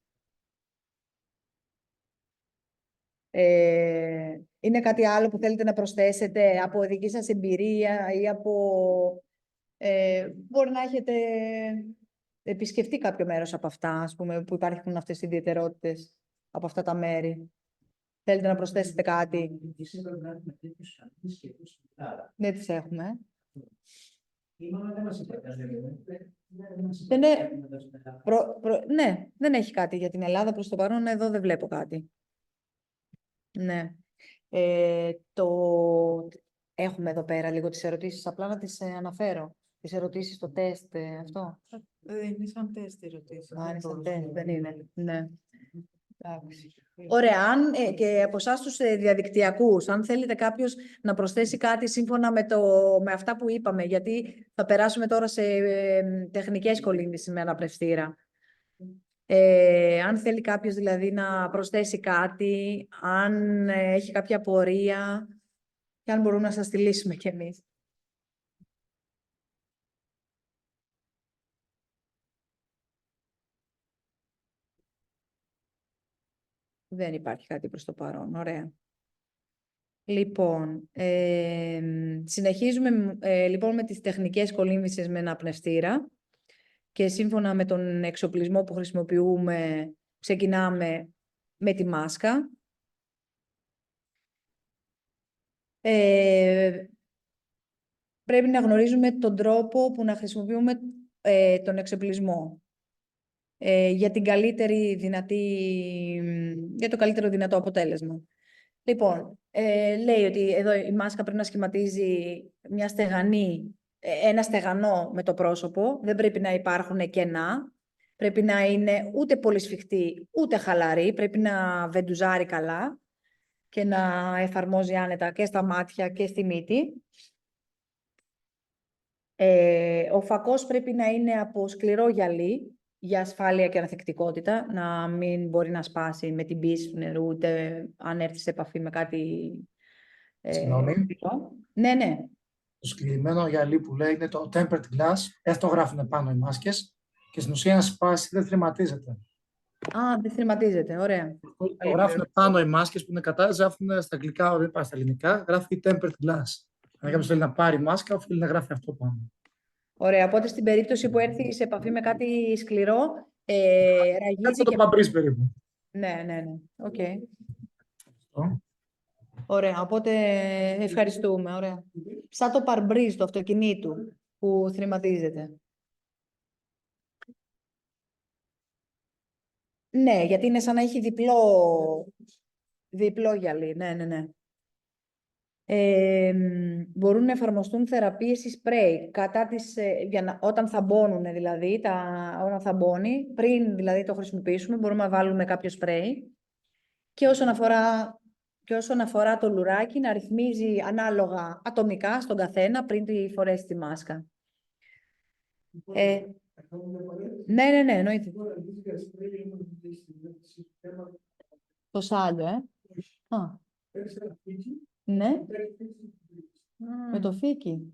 Είναι κάτι άλλο που θέλετε να προσθέσετε από δική σας εμπειρία ή από... μπορεί να έχετε επισκεφτεί κάποιο μέρος από αυτά, ας πούμε, που υπάρχουν αυτές οι ιδιαιτερότητες από αυτά τα μέρη. Θέλετε να προσθέσετε κάτι? Δεν τις έχουμε. Ναι, δεν έχει κάτι για την Ελλάδα προς το παρόν. Εδώ δεν βλέπω κάτι. Ναι. Έχουμε εδώ πέρα λίγο τις ερωτήσεις, απλά να τις αναφέρω. Τις ερωτήσεις στο τεστ, αυτό. Δεν είναι σαν τεστ ερωτήσεις. Είναι σαν τεστ, δεν είναι. Ναι. Ωραία, και από εσάς τους διαδικτυακούς, αν θέλετε κάποιος να προσθέσει κάτι σύμφωνα με αυτά που είπαμε, γιατί θα περάσουμε τώρα σε τεχνικές κολύμβησης με αναπνευστήρα. Αν θέλει κάποιος δηλαδή να προσθέσει κάτι, αν έχει κάποια απορία, και αν μπορούμε να σας τη λύσουμε κι εμείς. Δεν υπάρχει κάτι προς το παρόν. Ωραία. Λοιπόν, συνεχίζουμε λοιπόν με τις τεχνικές κολύμβησης με αναπνευστήρα και σύμφωνα με τον εξοπλισμό που χρησιμοποιούμε, ξεκινάμε με τη μάσκα. Πρέπει να γνωρίζουμε τον τρόπο που να χρησιμοποιούμε τον εξοπλισμό για το καλύτερο δυνατό αποτέλεσμα. Λοιπόν, λέει ότι εδώ η μάσκα πρέπει να σχηματίζει ένα στεγανό με το πρόσωπο. Δεν πρέπει να υπάρχουν κενά. Πρέπει να είναι ούτε πολύ σφιχτή, ούτε χαλαρή. Πρέπει να βεντουζάρει καλά και να εφαρμόζει άνετα και στα μάτια και στη μύτη. Ο φακός πρέπει να είναι από σκληρό γυαλί για ασφάλεια και ανθεκτικότητα, να μην μπορεί να σπάσει με την πίεση του νερού, ούτε αν έρθει σε επαφή με κάτι... Συγγνώμη. Ναι, ναι. Το συγκεκριμένο γυαλί που λέει είναι το tempered glass, έτσι το γράφουν πάνω οι μάσκες και στην ουσία αν σπάσει δεν θρηματίζεται. Α, δεν θρηματίζεται, ωραία. Το γράφουν πάνω οι μάσκες που είναι κατά, γράφουν στα αγγλικά, δεν πάει στα ελληνικά, γράφει tempered glass. Αν κάποιος θέλει να πάρει μάσκα, οφείλει να γράφει αυτό πάνω. Ωραία, οπότε στην περίπτωση που έρθει σε επαφή με κάτι σκληρό, ραγίζει Έτσι το παμπρίς περίπου. Ναι, ναι, ναι. Οκ. Αυτό. Ωραία, οπότε ευχαριστούμε. Ωραία. Σαν το παρμπρίζ του αυτοκινήτου που θρηματίζεται. Ναι, γιατί είναι σαν να έχει διπλό γυαλί. Ναι, ναι, ναι. Μπορούν να εφαρμοστούν θεραπείες ή σπρέι όταν θα μπώνουν, δηλαδή, όταν θα μπώνει, πριν δηλαδή το χρησιμοποιήσουμε, μπορούμε να βάλουμε κάποιο σπρέι. Και όσον αφορά το λουράκι, να ρυθμίζει ανάλογα ατομικά στον καθένα πριν τη φορέσει τη μάσκα. Ναι, ναι, ναι, εννοείται. Το σάλιο, Α, ναι. Με το φίκι.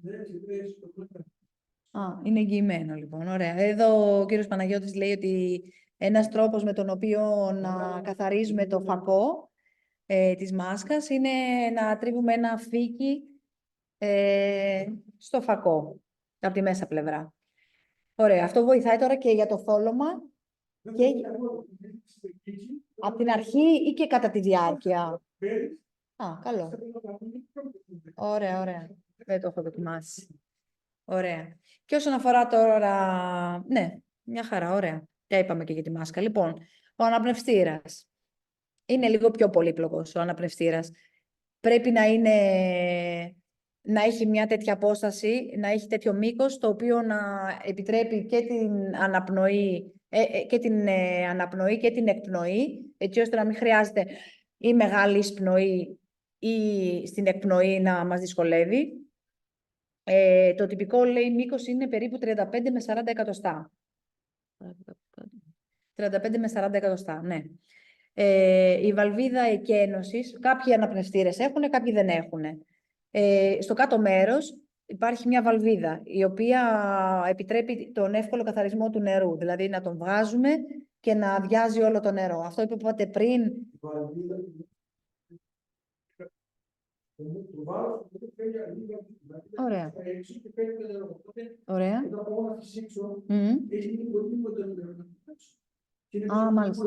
Α, είναι εγγυημένο, λοιπόν. Ωραία. Εδώ ο κύριος Παναγιώτης λέει ότι ένας τρόπος με τον οποίο να καθαρίζουμε το φακό της μάσκας είναι να τρίβουμε ένα φίκι στο φακό, από τη μέσα πλευρά. Ωραία. Αυτό βοηθάει τώρα και για το θόλωμα και από την αρχή ή και κατά τη διάρκεια. Α, καλό. Ωραία, ωραία. Δεν το έχω δοκιμάσει. Ωραία. Και όσον αφορά τώρα... Ναι, μια χαρά, ωραία. Τα είπαμε και για τη μάσκα. Λοιπόν, ο αναπνευστήρας. Είναι λίγο πιο πολύπλοκος ο αναπνευστήρας. Πρέπει να έχει μια τέτοια απόσταση, να έχει τέτοιο μήκος, το οποίο να επιτρέπει και την αναπνοή και την εκπνοή, έτσι ώστε να μην χρειάζεται ή μεγάλη εισπνοή ή στην εκπνοή να μας δυσκολεύει. Το τυπικό, λέει, μήκος είναι περίπου 35 με 40 εκατοστά. 35 με 40 εκατοστά, ναι. Η βαλβίδα εκένωσης, κάποιοι αναπνευστήρες έχουν, κάποιοι δεν έχουν. Στο κάτω μέρος υπάρχει μια βαλβίδα, η οποία επιτρέπει τον εύκολο καθαρισμό του νερού, δηλαδή να τον βγάζουμε και να αδειάζει όλο το νερό. Αυτό που είπατε πριν... Ωραία. Ωραία. Α, μάλιστα.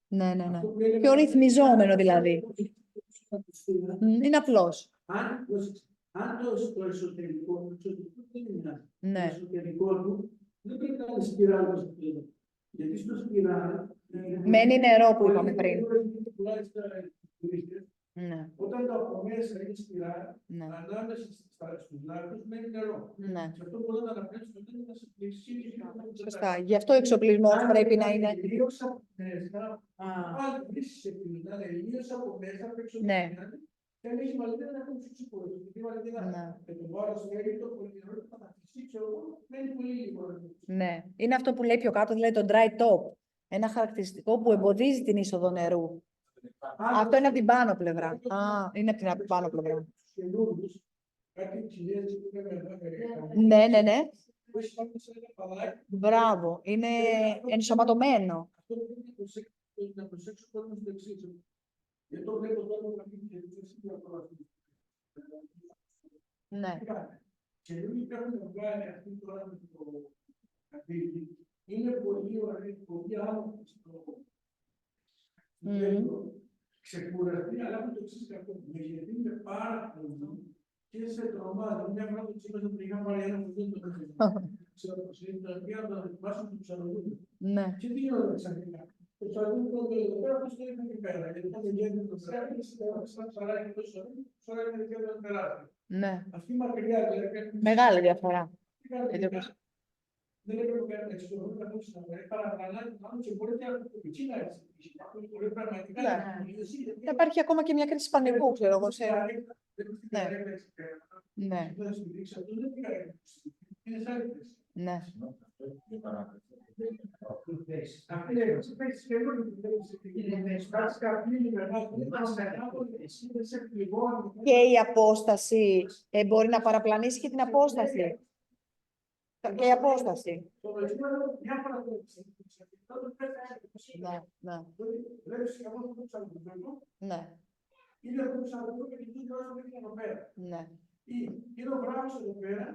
Ναι, ναι, ναι. Πιο ρυθμιζόμενο δηλαδή. Είναι απλός. Αν το εσωτερικό δεν είναι Ναι. το εσωτερικό του, δεν πρέπει να είναι σπιράλ. Γιατί στο σπιράλ... Μένει νερό που είπαμε πριν. Ναι. Όταν το από μέσα είναι σπιράλ, Ναι. ανάμεσα στους λάκους μένει νερό. Ναι. Σε αυτό μπορεί να αναπνεύσει το τέλος να σε πλησίσει. Σωστά. Γι' αυτό ο εξοπλισμός πρέπει να είναι... Ήλιος από μέσα, αν βρίσκεις σε πιλινά, ήλιος από μέσα, απ' έξω Ναι. και αν έχει βαλίδα να έχουμε τους ξυπόλους. Γιατί η βαλίδα με τον βάρος θέλει το πολυνερό θα τα φυσήξω εγώ, μένει πολύ λίγο. Ναι. Είναι αυτό που λέει πιο κάτω, δηλαδή το dry top. Ένα χαρακτηριστικό που εμποδίζει την είσοδο νερού. Αυτό είναι από την πάνω πλευρά. Α, είναι από την πάνω πλευρά. Ναι, ναι, ναι. Μπράβο. Είναι ενσωματωμένο. Αυτό πρέπει να προσέξω πάνω στο εξής. Γιατί το βλέπω τώρα να μην Ναι. και люди που έχουν βγάλει αυτή τώρα με το καθήκη, είναι πολύ ωραίο, πολύ άμεσο στο ξεκουραστεί, αλλά με το εξής κακό. Γιατί είναι πάρα πολύ και σε τρομάζει. Μια φορά το ξύπνησα που είχα πάρει ένα που δεν το ξέρω πώς είναι, τα οποία να το δοκιμάσουν του ξαναδούν. Ναι. Και τι ώρα ξαφνικά. Το ψαρδούν το εδώ πέρα, πώς το είχαν εκεί πέρα. Γιατί όταν γίνεται το ψάρι, σαν ψαράκι το ψαράκι είναι πιο τεράστιο. Ναι. Αυτή μακριά, δηλαδή. Μεγάλη διαφορά. Δεν έπρεπε να εξηγηθούν να δώσει να βρει παραπανάκι πάνω και μπορεί και από την Κίνα έτσι. Μπορεί πραγματικά να Θα υπάρχει ακόμα και μια κρίση πανικού, ξέρω εγώ. Ναι. Ναι. Ναι. Και η απόσταση μπορεί να παραπλανήσει και την απόσταση. Και η απόσταση. Ναι, ναι. Ναι. Είναι αυτό που σας λέω και την τώρα στο δείχνει εδώ πέρα. Ναι. Είναι ο βράχος εδώ πέρα,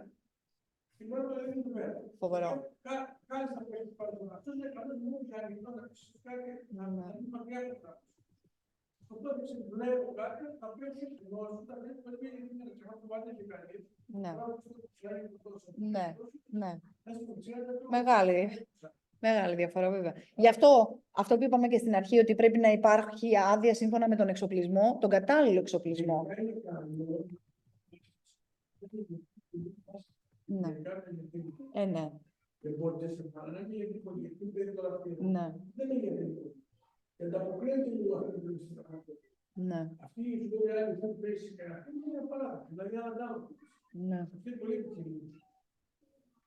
την ώρα το δείχνει εδώ πέρα. Φοβερό. Κάνεις τα πέρα πάνω από αυτός, είναι καλός μου για ανοιχτό να πεις κάτι, να μην μακριά από τα. Οπότε βλέπω κάτι, τα οποία έχει γνώση, τα βλέπει το οποίο είναι να το βάλει και κανείς. Ναι. Ναι, ναι. Μεγάλη διαφορά, βέβαια. Γι' αυτό που είπαμε και στην αρχή, ότι πρέπει να υπάρχει άδεια σύμφωνα με τον εξοπλισμό, τον κατάλληλο εξοπλισμό. Ναι. Ναι. Ναι. Ναι. Αυτή η ιστορία που πέσει είναι ένα παράδειγμα. Δηλαδή, ναι.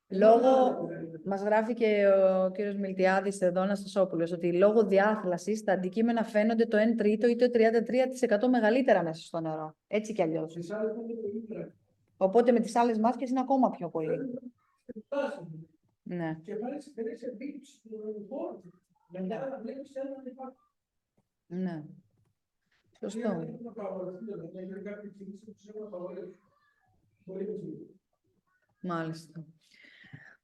Λόγω, μας γράφει και ο κύριος Μιλτιάδης εδώ, Αναστασόπουλος, ότι λόγω διάθλασης τα αντικείμενα φαίνονται το 1 τρίτο ή το 33% μεγαλύτερα μέσα στο νερό. Έτσι κι αλλιώς. Οπότε με τις άλλες μάσκες είναι ακόμα πιο πολύ. Ναι. Και μάλιστα δεν έχει επίκλειψη του χώρου. Μετά να βλέπεις έναν υπάρχει. Ναι. Σωστό. Μάλιστα.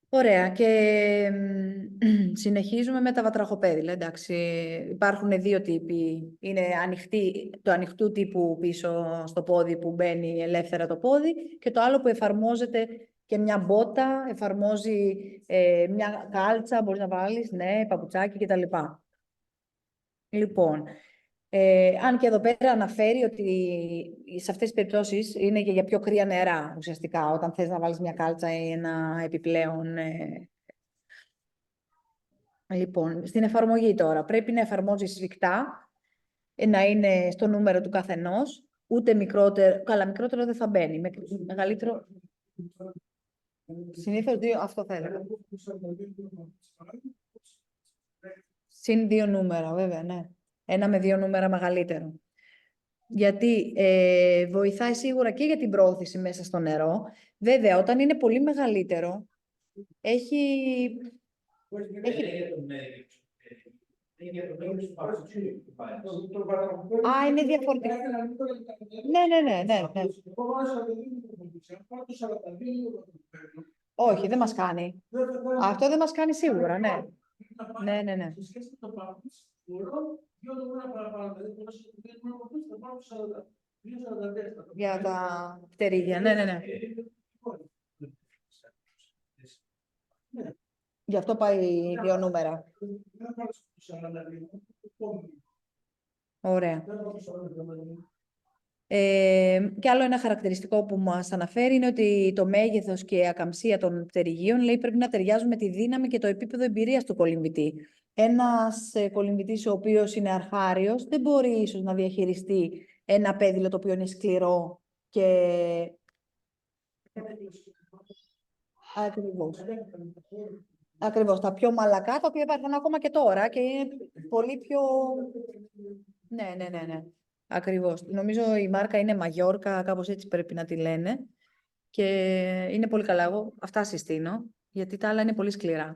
Ωραία. Και συνεχίζουμε με τα βατραχοπέδιλα. Εντάξει, υπάρχουν δύο τύποι. Είναι το ανοιχτού τύπου πίσω στο πόδι που μπαίνει ελεύθερα το πόδι και το άλλο που εφαρμόζεται και μια μπότα, εφαρμόζει μια κάλτσα, μπορείς να βάλεις, ναι, παπουτσάκι κτλ. Λοιπόν, αν και εδώ πέρα αναφέρει ότι σε αυτές τις περιπτώσεις είναι και για πιο κρύα νερά, ουσιαστικά, όταν θες να βάλεις μια κάλτσα ή ένα επιπλέον. Λοιπόν, στην εφαρμογή τώρα, πρέπει να εφαρμόζει σφιχτά, να είναι στο νούμερο του καθενός, ούτε μικρότερο, καλά, μικρότερο δεν θα μπαίνει, μεγαλύτερο. Συνήθως δύο, αυτό θα έλεγα. Συν 2 νούμερα, βέβαια, ναι. 1 με 2 νούμερα μεγαλύτερο. Γιατί βοηθάει σίγουρα και για την πρόωθηση μέσα στο νερό. Βέβαια, όταν είναι πολύ μεγαλύτερο, έχει... Α, είναι διαφορετικό. Ναι. Όχι, δεν μας κάνει. Αυτό δεν μας κάνει σίγουρα, ναι. Ναι. Για τα πτερίγια, ναι. Γι' αυτό πάει 2 νούμερα. Ωραία. Και άλλο ένα χαρακτηριστικό που μας αναφέρει είναι ότι το μέγεθος και η ακαμψία των πτερυγίων, λέει, πρέπει να ταιριάζουν με τη δύναμη και το επίπεδο εμπειρίας του κολυμβητή. Ένας κολυμβητής ο οποίος είναι αρχάριος δεν μπορεί ίσως να διαχειριστεί ένα πέδιλο το οποίο είναι σκληρό και... Ακριβώς. Τα πιο μαλακά, τα οποία υπάρχουν ακόμα και τώρα και είναι πολύ πιο... Ναι. Ακριβώς. Νομίζω η μάρκα είναι Μαγιόρκα, κάπως έτσι πρέπει να τη λένε. Και είναι πολύ καλά. Εγώ αυτά συστήνω, γιατί τα άλλα είναι πολύ σκληρά.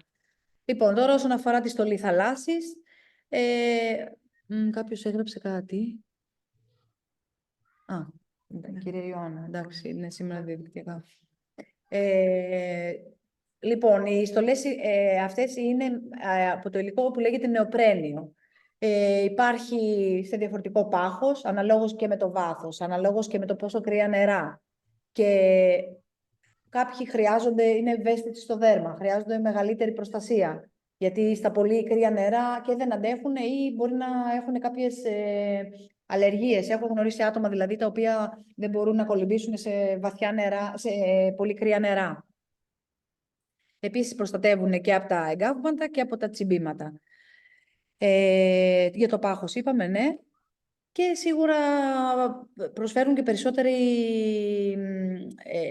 Λοιπόν, τώρα όσον αφορά τη στολή θαλάσσης, κάποιος έγραψε κάτι. Κύριε Ιωάννα, εντάξει, είναι σήμερα διαδικτυακά. Λοιπόν, οι στολές αυτές είναι από το υλικό που λέγεται νεοπραίνιο. Υπάρχει σε διαφορετικό πάχος, αναλόγως και με το βάθος, αναλόγως και με το πόσο κρύα νερά. Και κάποιοι χρειάζονται, είναι ευαίσθητοι στο δέρμα, χρειάζονται μεγαλύτερη προστασία. Γιατί στα πολύ κρύα νερά και δεν αντέχουν ή μπορεί να έχουν κάποιες αλλεργίες. Έχω γνωρίσει άτομα δηλαδή τα οποία δεν μπορούν να κολυμπήσουν σε βαθιά νερά, σε πολύ κρύα νερά. Επίσης προστατεύουν και από τα εγκάβματα και από τα τσιμπήματα. Για το πάχος είπαμε, ναι. Και σίγουρα προσφέρουν και περισσότερη,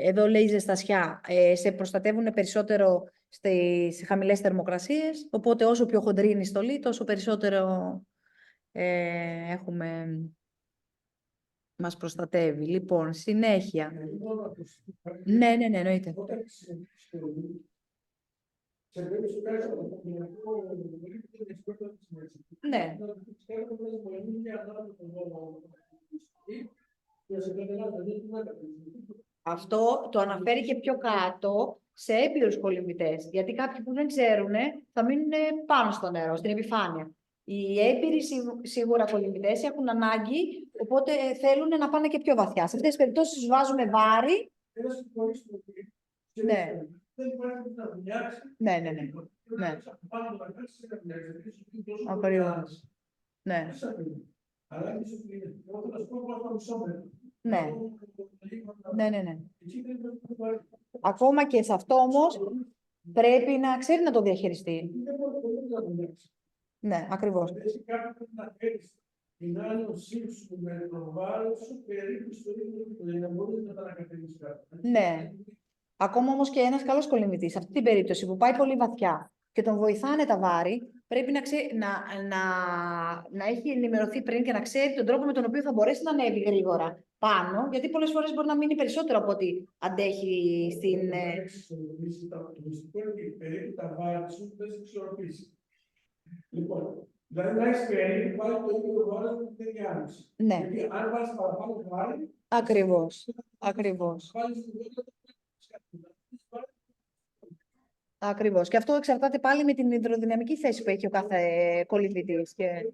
εδώ λέει ζεστασιά, σε προστατεύουν περισσότερο στις χαμηλές θερμοκρασίες, οπότε όσο πιο χοντρή είναι η στολή, τόσο περισσότερο μας προστατεύει. Λοιπόν, συνέχεια. Ναι, εννοείται. Ναι. Αυτό το αναφέρει και πιο κάτω σε έμπειρους κολυμβητές. Γιατί κάποιοι που δεν ξέρουν θα μείνουν πάνω στο νερό, στην επιφάνεια. Οι έμπειροι σίγουρα κολυμβητές έχουν ανάγκη, οπότε θέλουν να πάνε και πιο βαθιά. Σε αυτές τις περιπτώσεις βάζουμε βάρη. Ναι. Ναι. Ακριβώς. Ναι. Ναι. Ακόμα και σε αυτό όμως πρέπει να ξέρει να το διαχειριστεί. Ναι, ακριβώς. Την άνοψή σου με το βάρος σου περίπου στο ίδιο για να μπορείς να τα ανακατεύεις κάτι. Ναι. Ακόμα όμως και ένας καλός κολυμβητής, σε αυτή την περίπτωση που πάει πολύ βαθιά και τον βοηθάνε τα βάρη, πρέπει να έχει ενημερωθεί πριν και να ξέρει τον τρόπο με τον οποίο θα μπορέσει να ανέβει γρήγορα πάνω, γιατί πολλές φορές μπορεί να μείνει περισσότερο από ό,τι αντέχει στην... Το μυστικό είναι ότι περίπου τα βάρη σου δεν σε εξορροπήσει. Λοιπόν, δηλαδή να έχεις περίπου πάλι το ίδιο βάρος που δεν έχει άνοιξη. Ναι. Γιατί αν βάλεις παραπάνω βάρη... Ακριβώς. Ακριβώς. Και αυτό εξαρτάται πάλι με την υδροδυναμική θέση που έχει ο κάθε κολυμβητής. Και...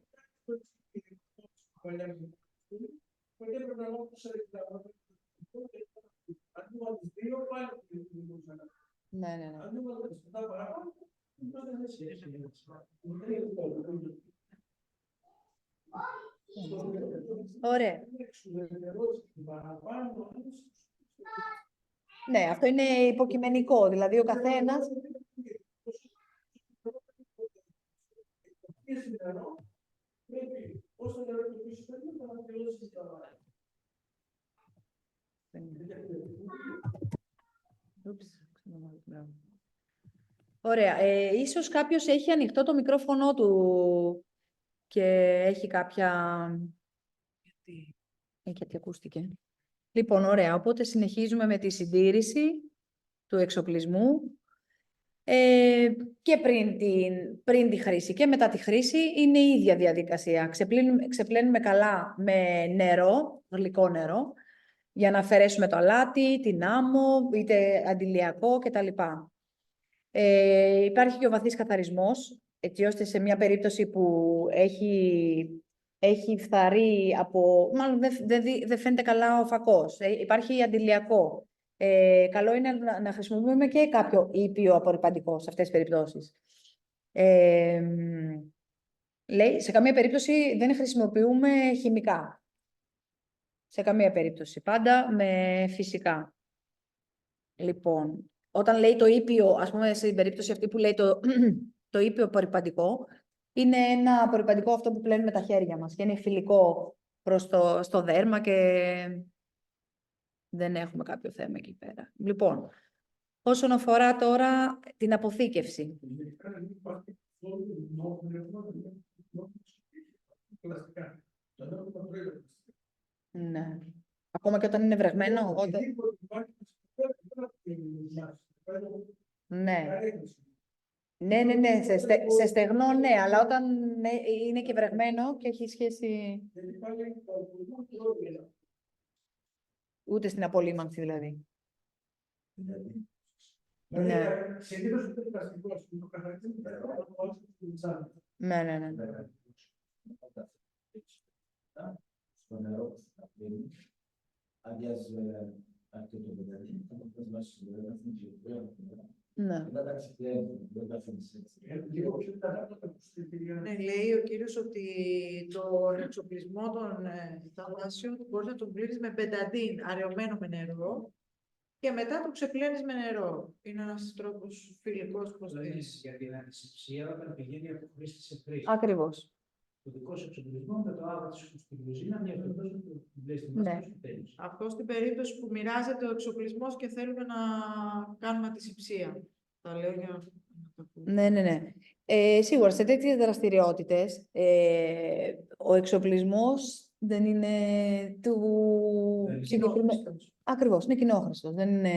Ναι. Ωραία. Ναι, αυτό είναι υποκειμενικό, δηλαδή ο καθένας... Ωραία. Ίσως κάποιος έχει ανοιχτό το μικρόφωνο του και έχει κάποια... Γιατί ακούστηκε. Λοιπόν, ωραία. Οπότε συνεχίζουμε με τη συντήρηση του εξοπλισμού και πριν τη χρήση και μετά τη χρήση είναι η ίδια διαδικασία. Ξεπλένουμε καλά με νερό, γλυκό νερό, για να αφαιρέσουμε το αλάτι, την άμμο, είτε αντιλιακό κτλ. Υπάρχει και ο βαθύς καθαρισμός, έτσι ώστε σε μια περίπτωση που έχει φθαρεί από... Μάλλον δεν φαίνεται καλά ο φακός. Υπάρχει αντιλιακό. Καλό είναι να χρησιμοποιούμε και κάποιο ήπιο απορρυπαντικό σε αυτές τις περιπτώσεις. Λέει, σε καμία περίπτωση δεν χρησιμοποιούμε χημικά. Σε καμία περίπτωση. Πάντα με φυσικά. Λοιπόν, όταν λέει το ήπιο, ας πούμε, στην περίπτωση αυτή που λέει το ήπιο απορρυπαντικό, είναι ένα απορρυπαντικό αυτό που πλένουμε τα χέρια μας και είναι φιλικό προς στο δέρμα και δεν έχουμε κάποιο θέμα εκεί πέρα. Λοιπόν, όσον αφορά τώρα την αποθήκευση. Ναι. Ακόμα και όταν είναι βρεγμένο. Ναι. Ναι. Σε στεγνό, ναι. Αλλά όταν είναι και βρεγμένο και έχει σχέση... Ούτε στην απολύμανση, δηλαδή. Ναι. Ναι. Στο νερό που θα πλύνει, αδειάζει αρκετό πεδίο, θα το προσβάσει στο νερό, Ναι. Δεν τα ξεπλένει, δεν τα αφήνεις έτσι. Λίγο πιο κάτω από τους κριτήρια. Ναι, λέει ο κύριος ότι τον εξοπλισμό των θαλάσσιων μπορείς να τον πλύνεις με μπεταντίν αραιωμένο με νερό και μετά το ξεπλένεις με νερό. Είναι ένας τρόπος φιλικός προς Δηλαδή, τις... για την αντισηψία, όταν πηγαίνει από χρήστη σε χρήστη. Ακριβώς. Το δικό σου εξοπλισμό με το άλλο της στην κουζίνα διαφορετικό από το μπλε στην Ναι. μάσκα στο τέλος. Αυτό στην περίπτωση που μοιράζεται ο εξοπλισμός και θέλουμε να κάνουμε αντισηψία. Τα λέω για να το πούμε. Ναι, ναι, ναι. Σίγουρα σε τέτοιες δραστηριότητες ο εξοπλισμός δεν είναι του συγκεκριμένου. Ακριβώς, είναι κοινόχρηστος. Δεν είναι,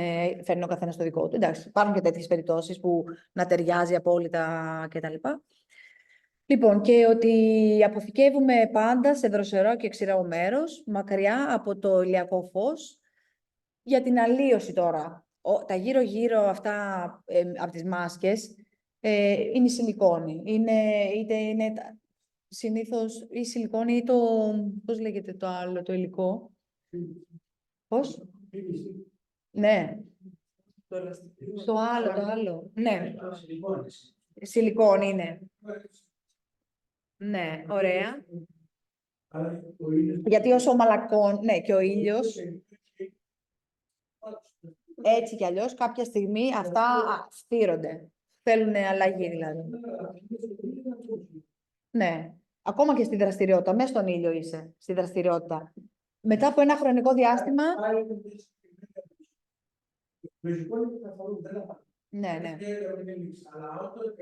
φέρνει ο καθένας το δικό του. Εντάξει, υπάρχουν και τέτοιες περιπτώσεις που να ταιριάζει απόλυτα κτλ. Λοιπόν, και ότι αποθηκεύουμε πάντα σε δροσερό και ξηρό μέρος, μακριά από το ηλιακό φως, για την αλλίωση τώρα. Τα γύρω-γύρω αυτά από τις μάσκες είναι η σιλικόνη. Είτε είναι συνήθως η σιλικόνη ή το... Πώς λέγεται το άλλο, το υλικό. Πώς? Ναι. Το άλλο. Ναι. Σιλικόνη είναι. Ναι, ωραία. Γιατί όσο μαλακών, ναι, και ο ήλιος, έτσι κι αλλιώς, κάποια στιγμή αυτά στήρονται. Θέλουν αλλαγή δηλαδή. Ναι, ακόμα και στη δραστηριότητα, μέσα στον ήλιο είσαι, στη δραστηριότητα. Μετά από ένα χρονικό διάστημα... Ναι, ναι. Αλλά όταν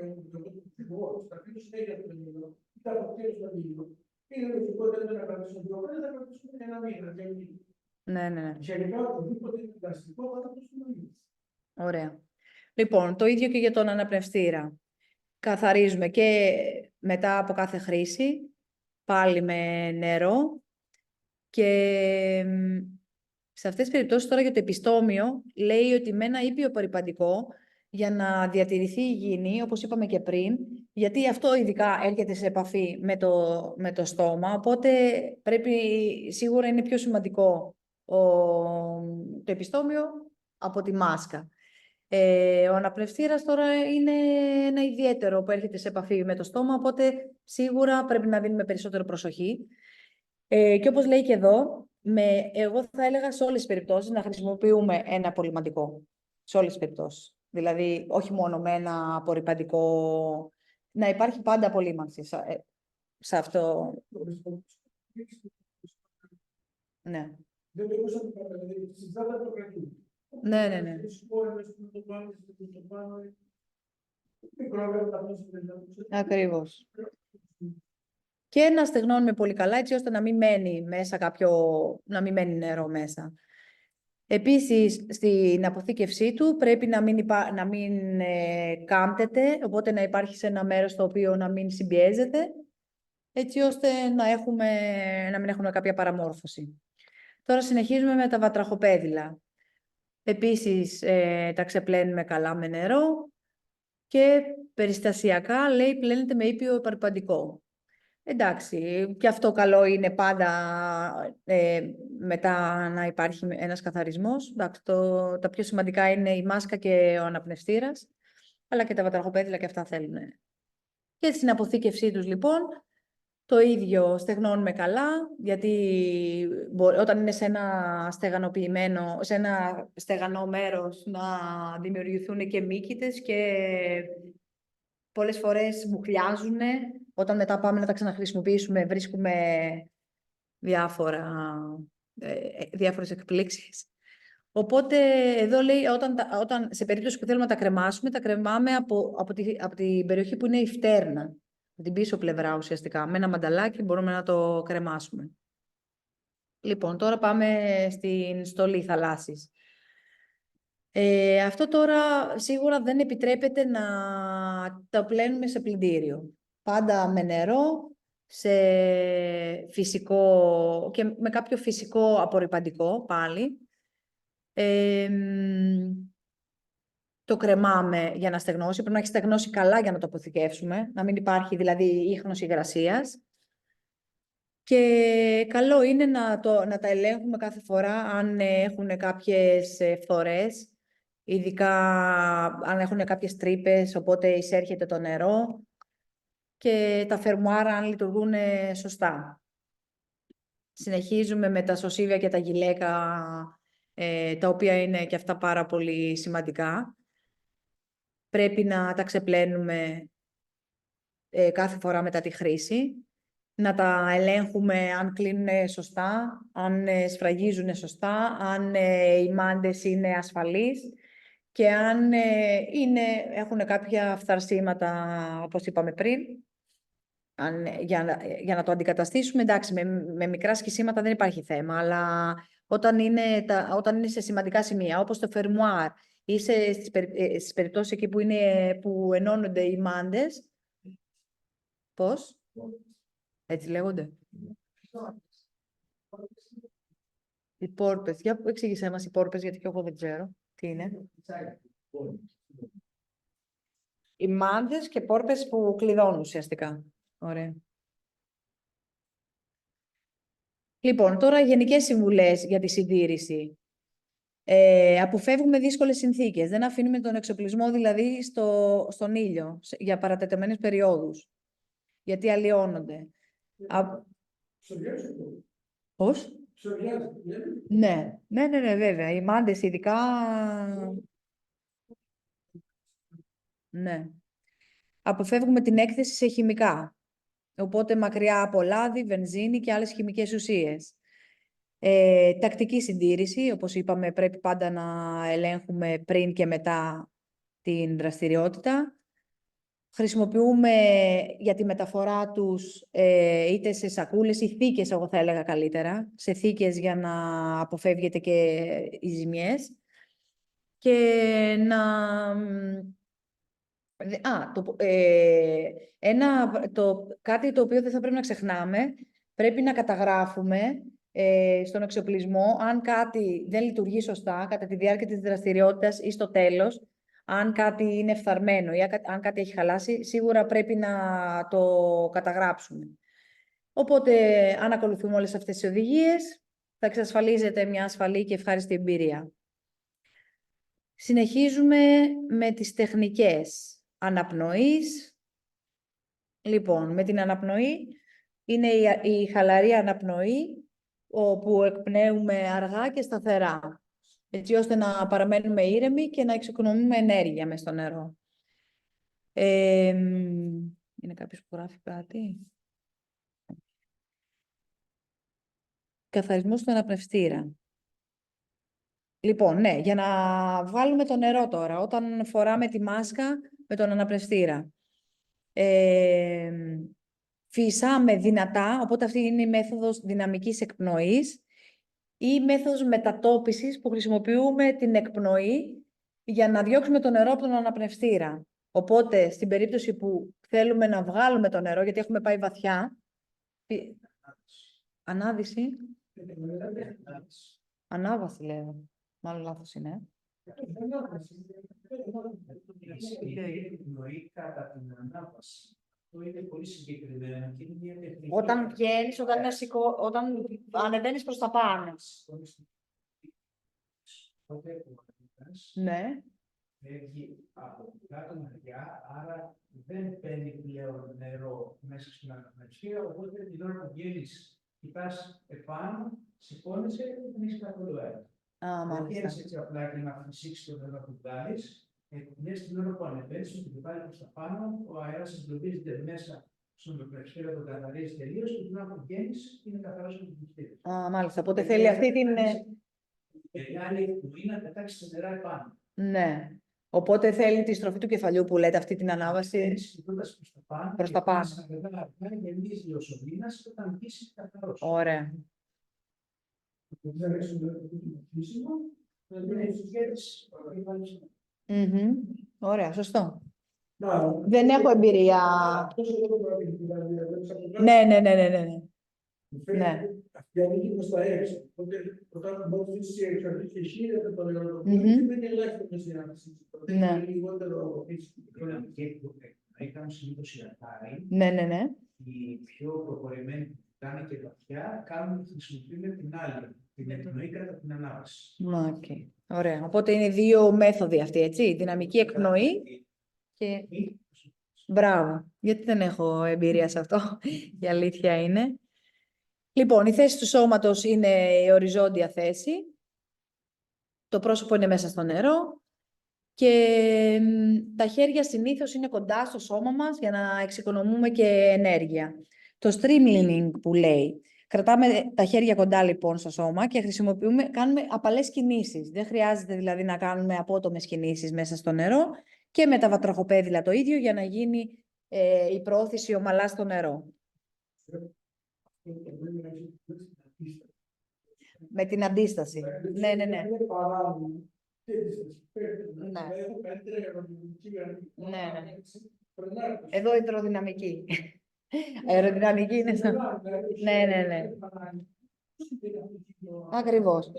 εγώ θα αφήσω συνέχεια τον ήλιο, θα αποκτήσω τον ήλιο. Είναι λογικό δεν θα κρατήσουμε 2 χρόνια, θα κρατήσουμε 1 μήνα. Ναι, ναι. Γενικά, οτιδήποτε είναι δραστικό, θα κρατήσουμε ήλιο. Ωραία. Λοιπόν, το ίδιο και για τον αναπνευστήρα. Καθαρίζουμε και μετά από κάθε χρήση, πάλι με νερό. Και σε αυτές τις περιπτώσεις τώρα για το επιστόμιο, λέει ότι με ένα ήπιο απορρυπαντικό, για να διατηρηθεί η υγιεινή, όπως είπαμε και πριν, γιατί αυτό ειδικά έρχεται σε επαφή με το στόμα, οπότε πρέπει, σίγουρα είναι πιο σημαντικό το επιστόμιο από τη μάσκα. Ο αναπνευστήρας τώρα είναι ένα ιδιαίτερο που έρχεται σε επαφή με το στόμα, οπότε σίγουρα πρέπει να δίνουμε περισσότερο προσοχή. Και όπως λέει και εδώ, εγώ θα έλεγα σε όλες τις περιπτώσεις να χρησιμοποιούμε ένα απορριμματικό. Σε όλες τις περιπτώσεις. Δηλαδή, όχι μόνο με ένα απορριμματικό, να υπάρχει πάντα απολύμανση σε αυτό. Ναι. Δεν μπορούσα να το κάνω, δηλαδή, συζητάτε το κρατούν. Ναι, ναι, ναι. Ακριβώς. Και να στεγνώνουμε πολύ καλά, έτσι ώστε να μην μένει μέσα να μην μένει νερό μέσα. Επίσης, στην αποθήκευσή του πρέπει να μην κάμπτεται, οπότε να υπάρχει σε ένα μέρος το οποίο να μην συμπιέζεται, έτσι ώστε να μην έχουμε κάποια παραμόρφωση. Τώρα συνεχίζουμε με τα βατραχοπέδιλα. Επίσης, τα ξεπλένουμε καλά με νερό και περιστασιακά, λέει, πλένεται με ήπιο απορρυπαντικό. Εντάξει, και αυτό καλό είναι πάντα μετά να υπάρχει ένας καθαρισμός. Εντάξει, τα πιο σημαντικά είναι η μάσκα και ο αναπνευστήρας, αλλά και τα βατραχοπέδιλα και αυτά θέλουν. Και στην αποθήκευσή τους, λοιπόν, το ίδιο στεγνώνουμε καλά, γιατί όταν είναι σε ένα στεγανό μέρος να δημιουργηθούν και μύκητες και πολλές φορές μουχλιάζουν. Όταν μετά πάμε να τα ξαναχρησιμοποιήσουμε, βρίσκουμε διάφορες εκπλήξεις. Οπότε, εδώ λέει, όταν σε περίπτωση που θέλουμε να τα κρεμάσουμε, τα κρεμάμε από την περιοχή που είναι η φτέρνα, από την πίσω πλευρά ουσιαστικά. Με ένα μανταλάκι μπορούμε να το κρεμάσουμε. Λοιπόν, τώρα πάμε στην στολή θαλάσσης. Αυτό τώρα σίγουρα δεν επιτρέπεται να το πλένουμε σε πλυντήριο. Πάντα με νερό, σε φυσικό και με κάποιο φυσικό απορρυπαντικό πάλι. Το κρεμάμε για να στεγνώσει. Πρέπει να έχει στεγνώσει καλά για να το αποθηκεύσουμε, να μην υπάρχει δηλαδή ίχνος υγρασίας. Και καλό είναι να τα ελέγχουμε κάθε φορά αν έχουν κάποιες φθορές ειδικά αν έχουν κάποιες τρύπες, οπότε εισέρχεται το νερό και τα φερμουάρα αν λειτουργούν σωστά. Συνεχίζουμε με τα σωσίβια και τα γυλαίκα, τα οποία είναι και αυτά πάρα πολύ σημαντικά. Πρέπει να τα ξεπλένουμε κάθε φορά μετά τη χρήση, να τα ελέγχουμε αν κλείνουν σωστά, αν σφραγίζουν σωστά, αν οι μάντες είναι ασφαλείς και αν έχουν κάποια φθαρσίματα, όπως είπαμε πριν. Για να το αντικαταστήσουμε, εντάξει, με μικρά σκισίματα δεν υπάρχει θέμα, αλλά όταν είναι σε σημαντικά σημεία, όπως το φερμουάρ ή στις περιπτώσεις εκεί που ενώνονται οι μάντες, πώς? Έτσι λέγονται. Οι πόρπες. Για εξήγησέ μας οι πόρπες, γιατί και εγώ δεν ξέρω τι είναι. Οι μάντες και πόρπες που κλειδώνουν ουσιαστικά. Ωραία. Λοιπόν, τώρα γενικές συμβουλές για τη συντήρηση. Αποφεύγουμε δύσκολες συνθήκες. Δεν αφήνουμε τον εξοπλισμό δηλαδή στον ήλιο για παρατεταμένες περιόδους. Γιατί αλλοιώνονται. Πώς? Ναι, βέβαια. Οι μάντες ειδικά... Ναι. Αποφεύγουμε την έκθεση σε χημικά. Οπότε μακριά από λάδι, βενζίνη και άλλες χημικές ουσίες. Τακτική συντήρηση, όπως είπαμε, πρέπει πάντα να ελέγχουμε πριν και μετά την δραστηριότητα. Χρησιμοποιούμε για τη μεταφορά τους είτε σε σακούλες ή θήκες, εγώ θα έλεγα καλύτερα, σε θήκες για να αποφεύγεται και οι ζημιές. Και κάτι το οποίο δεν θα πρέπει να ξεχνάμε, πρέπει να καταγράφουμε στον εξοπλισμό αν κάτι δεν λειτουργεί σωστά κατά τη διάρκεια της δραστηριότητας ή στο τέλος, αν κάτι είναι φθαρμένο ή αν κάτι έχει χαλάσει, σίγουρα πρέπει να το καταγράψουμε. Οπότε, αν ακολουθούμε όλες αυτές τις οδηγίες, θα εξασφαλίζεται μια ασφαλή και ευχάριστη εμπειρία. Συνεχίζουμε με τις τεχνικές αναπνοής. Λοιπόν, με την αναπνοή είναι η χαλαρή αναπνοή, όπου εκπνέουμε αργά και σταθερά, έτσι ώστε να παραμένουμε ήρεμοι και να εξοικονομούμε ενέργεια μες στο νερό. Είναι κάποιος που γράφει κάτι? Καθαρισμός του αναπνευστήρα. Λοιπόν, ναι, για να βάλουμε το νερό τώρα, όταν φοράμε τη μάσκα με τον αναπνευστήρα. Φυσάμε δυνατά, οπότε αυτή είναι η μέθοδος δυναμικής εκπνοής ή η μέθοδος μετατόπισης που χρησιμοποιούμε την εκπνοή για να διώξουμε το νερό από τον αναπνευστήρα. Οπότε, στην περίπτωση που θέλουμε να βγάλουμε το νερό, γιατί έχουμε πάει βαθιά... Ανάδυση. Ανάβαση, λέω. Μάλλον λάθος είναι. Κατά την ανάβαση. Αυτό είναι πολύ συγκεκριμένο. Όταν βγαίνεις, όταν ανεβαίνεις προς τα πάνω. Ναι. Φεύγει από κάτω μεριά, άρα δεν παίρνει πλέον νερό μέσα στην αναπνευστήρα, οπότε την ώρα που βγαίνεις, κοιτάς επάνω, σηκώνεσαι και δεν έχεις καθόλου αέρα. Μάλιστα. Έτσι απλά και να φυσήξεις το νερό που βγάλεις, μέσα την ώρα που ανεβαίνεις, το κεφάλι προς τα πάνω, ο αέρας εγκλωβίζεται μέσα στον αναπνευστήρα, τον καθαρίζει τελείως και την ώρα που βγαίνεις, είναι καθαρός ο αναπνευστήρας. Μάλιστα, οπότε θέλει αυτή την... Η άλλη που είναι να πετάξει το νερό επάνω. Ναι. Οπότε θέλει τη στροφή του κεφαλιού που λέτε αυτή την ανάβαση προς τα πάνω. Γεμίζει ο σωλήνας και όταν βγεις καθαρός. Ωραία. Ωραία, σωστό. Δεν έχω εμπειρία. Ναι. Αυτή ανήκει προς τα έξω. Οπότε, όταν μπορεί να εξαρτήσει και εσύ, δεν το λέω. Δεν είναι ελεύθερο με συνάντηση. Είναι λιγότερο φυσικό. Ήταν συνήθως οι αρτάροι. Ναι. Οι πιο προχωρημένοι που κάνουν και βαθιά, χρησιμοποιούν την άλλη. την εκπνοή κατά την ανάπτυξη. Okay. Ωραία. Οπότε είναι δύο μέθοδοι αυτοί, έτσι. Δυναμική εκπνοή και... Μπράβο. Γιατί δεν έχω εμπειρία σε αυτό. Η αλήθεια είναι. Λοιπόν, η θέση του σώματος είναι η οριζόντια θέση. Το πρόσωπο είναι μέσα στο νερό. Και τα χέρια συνήθως είναι κοντά στο σώμα μας για να εξοικονομούμε και ενέργεια. Το streamlining που λέει. Κρατάμε τα χέρια κοντά λοιπόν στο σώμα και κάνουμε απαλές κινήσεις. Δεν χρειάζεται δηλαδή να κάνουμε απότομες κινήσεις μέσα στο νερό και με τα βατραχοπέδιλα το ίδιο για να γίνει η προώθηση ομαλά στο νερό. Με την αντίσταση. Ναι. Εδώ υδροδυναμική. Αεροδυναμική είναι σαν... Ναι. Ακριβώς.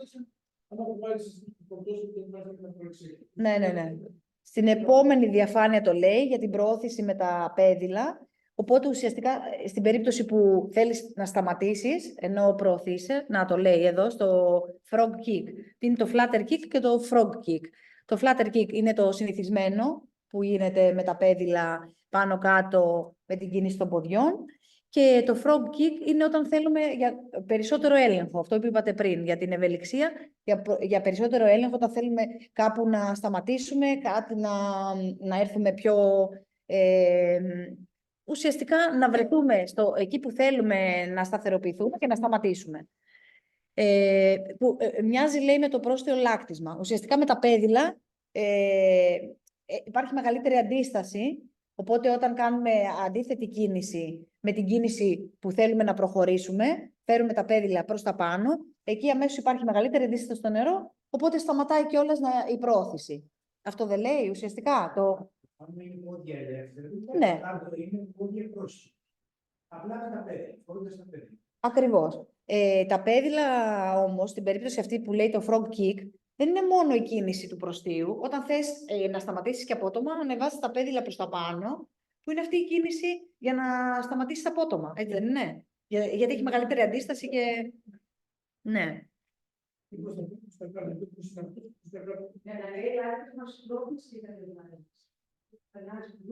Ναι. Στην επόμενη διαφάνεια το λέει για την προώθηση με τα πέδιλα. Οπότε ουσιαστικά στην περίπτωση που θέλεις να σταματήσεις, ενώ προωθείσαι, να το λέει εδώ στο frog kick. Είναι το flutter kick και το frog kick. Το flutter kick είναι το συνηθισμένο που γίνεται με τα πέδιλα πάνω κάτω με την κίνηση των ποδιών. Και το frog kick είναι όταν θέλουμε για περισσότερο έλεγχο. Αυτό που είπατε πριν, για την ευελιξία, για περισσότερο έλεγχο, όταν θέλουμε κάπου να σταματήσουμε, κάτι να έρθουμε πιο... ουσιαστικά να βρεθούμε εκεί που θέλουμε να σταθεροποιηθούμε και να σταματήσουμε. Μοιάζει, λέει, με το πρόστιο λάκτισμα. Ουσιαστικά με τα πέδιλα υπάρχει μεγαλύτερη αντίσταση, οπότε όταν κάνουμε αντίθετη κίνηση με την κίνηση που θέλουμε να προχωρήσουμε, φέρουμε τα πέδιλα προς τα πάνω, εκεί αμέσως υπάρχει μεγαλύτερη αντίσταση στο νερό, οπότε σταματάει κιόλας η προώθηση. Αυτό δεν λέει ουσιαστικά Αν είναι πόδια ελεύθερα, ναι. Είναι πόδια πρόσωπα. Απλά με τα πέδιλα, φορώντας τα πέδιλα. Ακριβώς. Τα πέδιλα όμως, στην περίπτωση αυτή που λέει το frog kick, δεν είναι μόνο η κίνηση του προστίου. Όταν θες να σταματήσεις και απότομα, ανεβάζεις τα πέδιλα προς τα πάνω, που είναι αυτή η κίνηση για να σταματήσεις απότομα. Έτσι δεν είναι? Γιατί έχει μεγαλύτερη αντίσταση και... Ναι.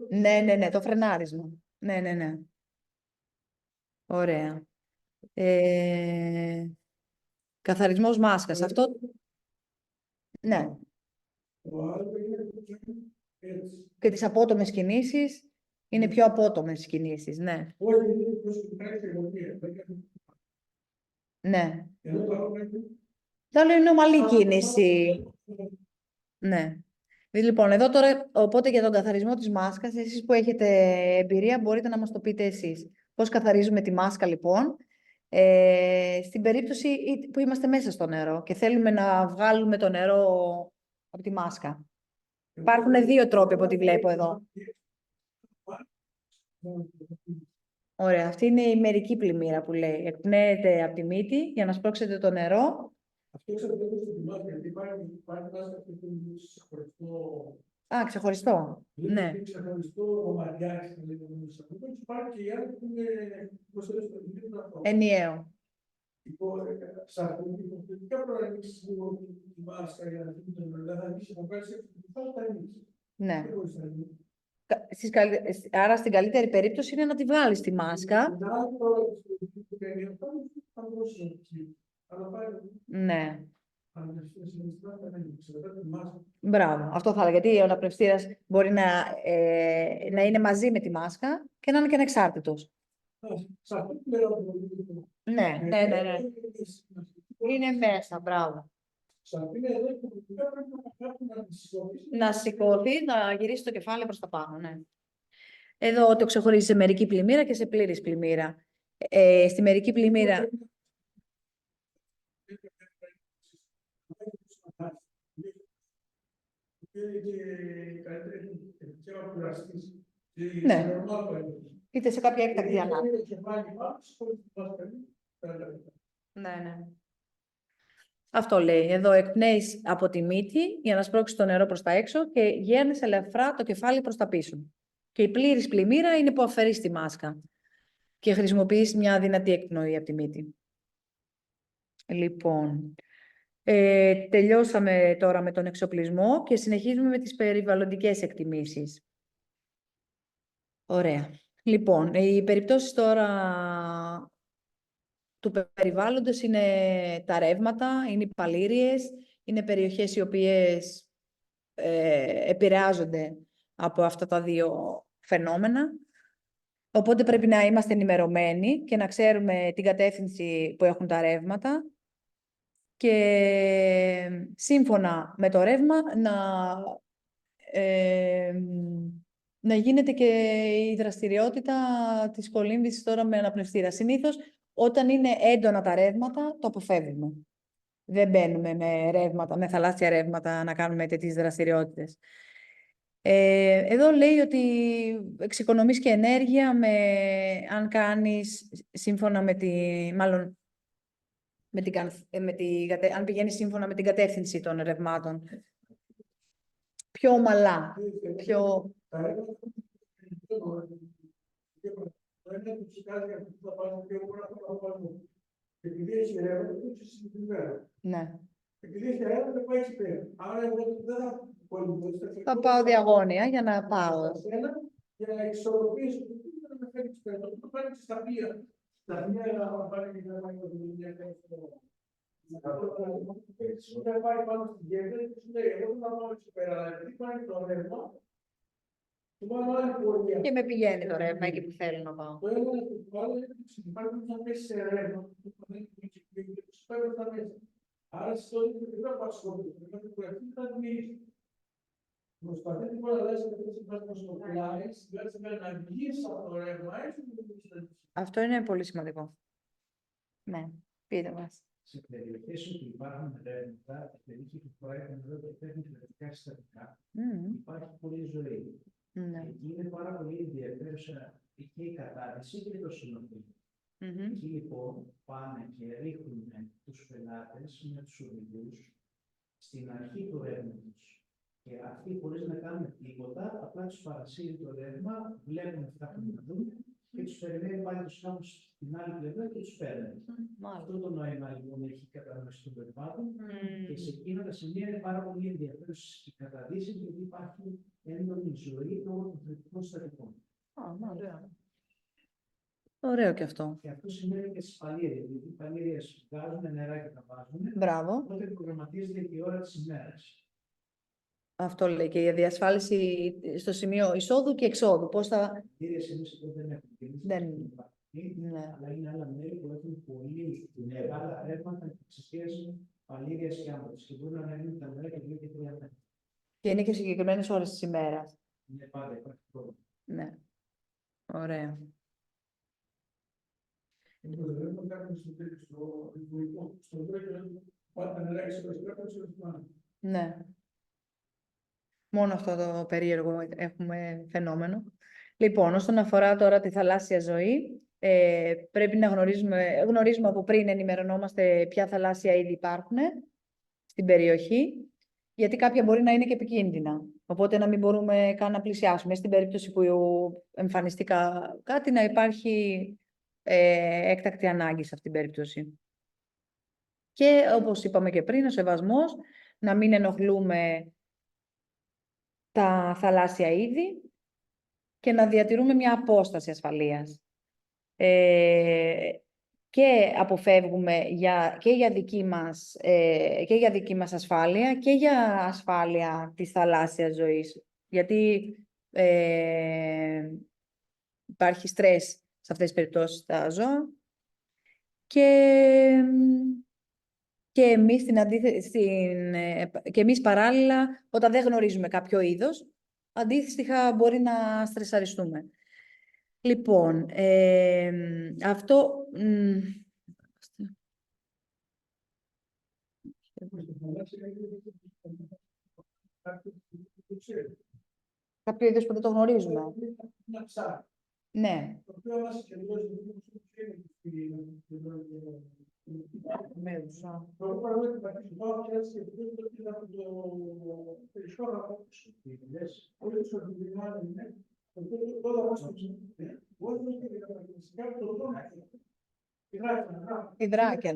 Ναι, το φρενάρισμα. Ναι. Ωραία. Καθαρισμός μάσκας. Αυτό... Ναι. Και τις απότομες κινήσεις είναι πιο απότομες κινήσεις, ναι. Ναι. Το άλλο είναι ομαλή κίνηση. Ναι. Λοιπόν, εδώ τώρα, οπότε για τον καθαρισμό της μάσκας, εσείς που έχετε εμπειρία μπορείτε να μας το πείτε εσείς. Πώς καθαρίζουμε τη μάσκα, λοιπόν, στην περίπτωση που είμαστε μέσα στο νερό και θέλουμε να βγάλουμε το νερό από τη μάσκα. Υπάρχουν δύο τρόποι από ό,τι βλέπω εδώ. Ωραία, αυτή είναι η μερική πλημμύρα που λέει. Εκπνέεται από τη μύτη για να σπρώξετε το νερό. Αυτό εξαρτάται από τη μάσκα, γιατί υπάρχει μάσκα που είναι ξεχωριστό. Α, ξεχωριστό. Ναι. Ξεχωριστό ομαδιά, υπάρχει και η άλλη που είναι ενιαίο. Υποθετικά προανοίξεις λίγο τη μάσκα για να δει το νερό, θα ανοίξει από κάτω, θα ανοίξει. Ναι. Άρα στην καλύτερη περίπτωση είναι να τη βγάλεις τη μάσκα. Ναι. Μπράβο. Αυτό θα έλεγα. Γιατί ο αναπνευστήρας μπορεί να είναι μαζί με τη μάσκα και να είναι και ανεξάρτητος. Ναι. Είναι μέσα. Μπράβο. Να σηκωθεί, να γυρίσει το κεφάλι προς τα πάνω. Ναι. Εδώ το ξεχωρίζει σε μερική πλημμύρα και σε πλήρης πλημμύρα. Στη μερική πλημμύρα... Ναι. Είτε σε κάποια έκτακτη ανάγκη. Ναι. Αυτό λέει. Εδώ εκπνέεις από τη μύτη για να σπρώξεις το νερό προς τα έξω και γέρνεις ελαφρά το κεφάλι προς τα πίσω. Και η πλήρης πλημμύρα είναι που αφαιρείς τη μάσκα και χρησιμοποιείς μια δυνατή εκπνοή από τη μύτη. Λοιπόν, τελειώσαμε τώρα με τον εξοπλισμό και συνεχίζουμε με τις περιβαλλοντικές εκτιμήσεις. Ωραία. Λοιπόν, οι περιπτώσεις τώρα του περιβάλλοντος είναι τα ρεύματα, είναι οι παλήριες, είναι περιοχές οι οποίες επηρεάζονται από αυτά τα δύο φαινόμενα. Οπότε πρέπει να είμαστε ενημερωμένοι και να ξέρουμε την κατεύθυνση που έχουν τα ρεύματα και σύμφωνα με το ρεύμα να γίνεται και η δραστηριότητα της κολύμβησης τώρα με αναπνευστήρα. Συνήθως, όταν είναι έντονα τα ρεύματα, το αποφεύγουμε. Δεν μπαίνουμε με θαλάσσια ρεύματα να κάνουμε τέτοιες δραστηριότητες. Εδώ λέει ότι εξοικονομείς και ενέργεια αν κάνεις σύμφωνα αν πηγαίνεις σύμφωνα με την κατεύθυνση των ρευμάτων. Πιο ομαλά, πιο... Επειδή έχει αέρα, δεν έχει συγκεκριμένα. Ναι. Επειδή έχει αέρα, δεν πάει πέρα. Άρα, εγώ δεν θα θα πάω διαγώνια για να πάω. Για να εξορροπήσω το τι θα με φέρει πέρα. Το πάρει στα πλοία. Στα πλοία, να πάρει και να πάει το δουλειά. Σου λέει πάει πάνω στην γέφυρα και σου λέει: εγώ δεν θα πάω εκεί πέρα. Αλλά επειδή πάει το ρεύμα, του βάλω άλλη πορεία. Και με πηγαίνει το ρεύμα εκεί που θέλω να πάω. Το ένα είναι το άλλο, υπάρχει να πέσει σε ρεύμα. Άρα, στο ίδιο δεν θα απασχολείται. Δεν θα θα δημιουργήσει. Προσπαθεί την να λες ότι δεν υπάρχει στο πλάι, δηλαδή να βγεις από το ρεύμα, έτσι δεν. Αυτό είναι πολύ σημαντικό. Ναι, πείτε μας. Σε περιοχές όπου υπάρχουν ρεύματα, η περιοχή που προέρχεται εδώ και παίρνει θετικά συστατικά, υπάρχει πολλή ζωή. Εκεί είναι πάρα πολύ ενδιαφέρουσα και η κατάρτιση και το συνοπτικό. Εκεί λοιπόν πάνε και ρίχνουν τους πελάτες με τους οδηγούς στην αρχή του ρεύματος. Και αυτοί χωρίς να κάνουν τίποτα, απλά τους παρασύρει το ρεύμα, βλέπουν αυτά που να δουν και τους περιμένει πάλι τους κάνουν στην άλλη πλευρά και τους παίρνει. Αυτό το νόημα λοιπόν έχει κατανόηση των περιβάλλων και σε εκείνα τα σημεία είναι πάρα πολύ ενδιαφέρουσες οι καταδύσεις γιατί υπάρχει έντονη ζωή λόγω των θετικών συστατικών. Ωραίο και αυτό. Και αυτό σημαίνει και στις παλήριες. Γιατί οι παλήριες βγάζουν νερά και τα βάζουν. Μπράβο. Οπότε προγραμματίζεται και η ώρα της ημέρας. Αυτό λέει και η διασφάλιση στο σημείο εισόδου και εξόδου. Πώς θα. Παλήριες εμείς εδώ δεν έχουμε. Δεν. Ναι. Αλλά είναι άλλα μέρη που έχουν πολύ μεγάλα ρεύματα εξαιτίας παλήριας και άμπρας. Και μπορεί να ανέβουν τα νερά και 2 και 3 μέρες. Και είναι και συγκεκριμένες ώρες της ημέρας. Είναι πάντα υπάρχει πρόβλημα. Ναι. Ωραία. Ναι. Μόνο αυτό το περίεργο έχουμε φαινόμενο. Λοιπόν, όσον αφορά τώρα τη θαλάσσια ζωή, πρέπει να γνωρίζουμε από πριν, ενημερωνόμαστε ποια θαλάσσια είδη υπάρχουν στην περιοχή, γιατί κάποια μπορεί να είναι και επικίνδυνα. Οπότε να μην μπορούμε καν να πλησιάσουμε. Στην περίπτωση που εμφανιστεί κάτι, να υπάρχει έκτακτη ανάγκη σε αυτήν την περίπτωση. Και όπως είπαμε και πριν, ο σεβασμός, να μην ενοχλούμε τα θαλάσσια είδη και να διατηρούμε μια απόσταση ασφαλείας. Και αποφεύγουμε και για δική μας ασφάλεια και για ασφάλεια της θαλάσσιας ζωής. Γιατί υπάρχει στρες σε αυτές τις περιπτώσεις τα ζώα και εμείς παράλληλα, όταν δεν γνωρίζουμε κάποιο είδος, αντίστοιχα μπορεί να στρεσαριστούμε. Λοιπόν, αυτό... Κάποιο είδος που δεν το γνωρίζουμε. Ναι. Υδράκια.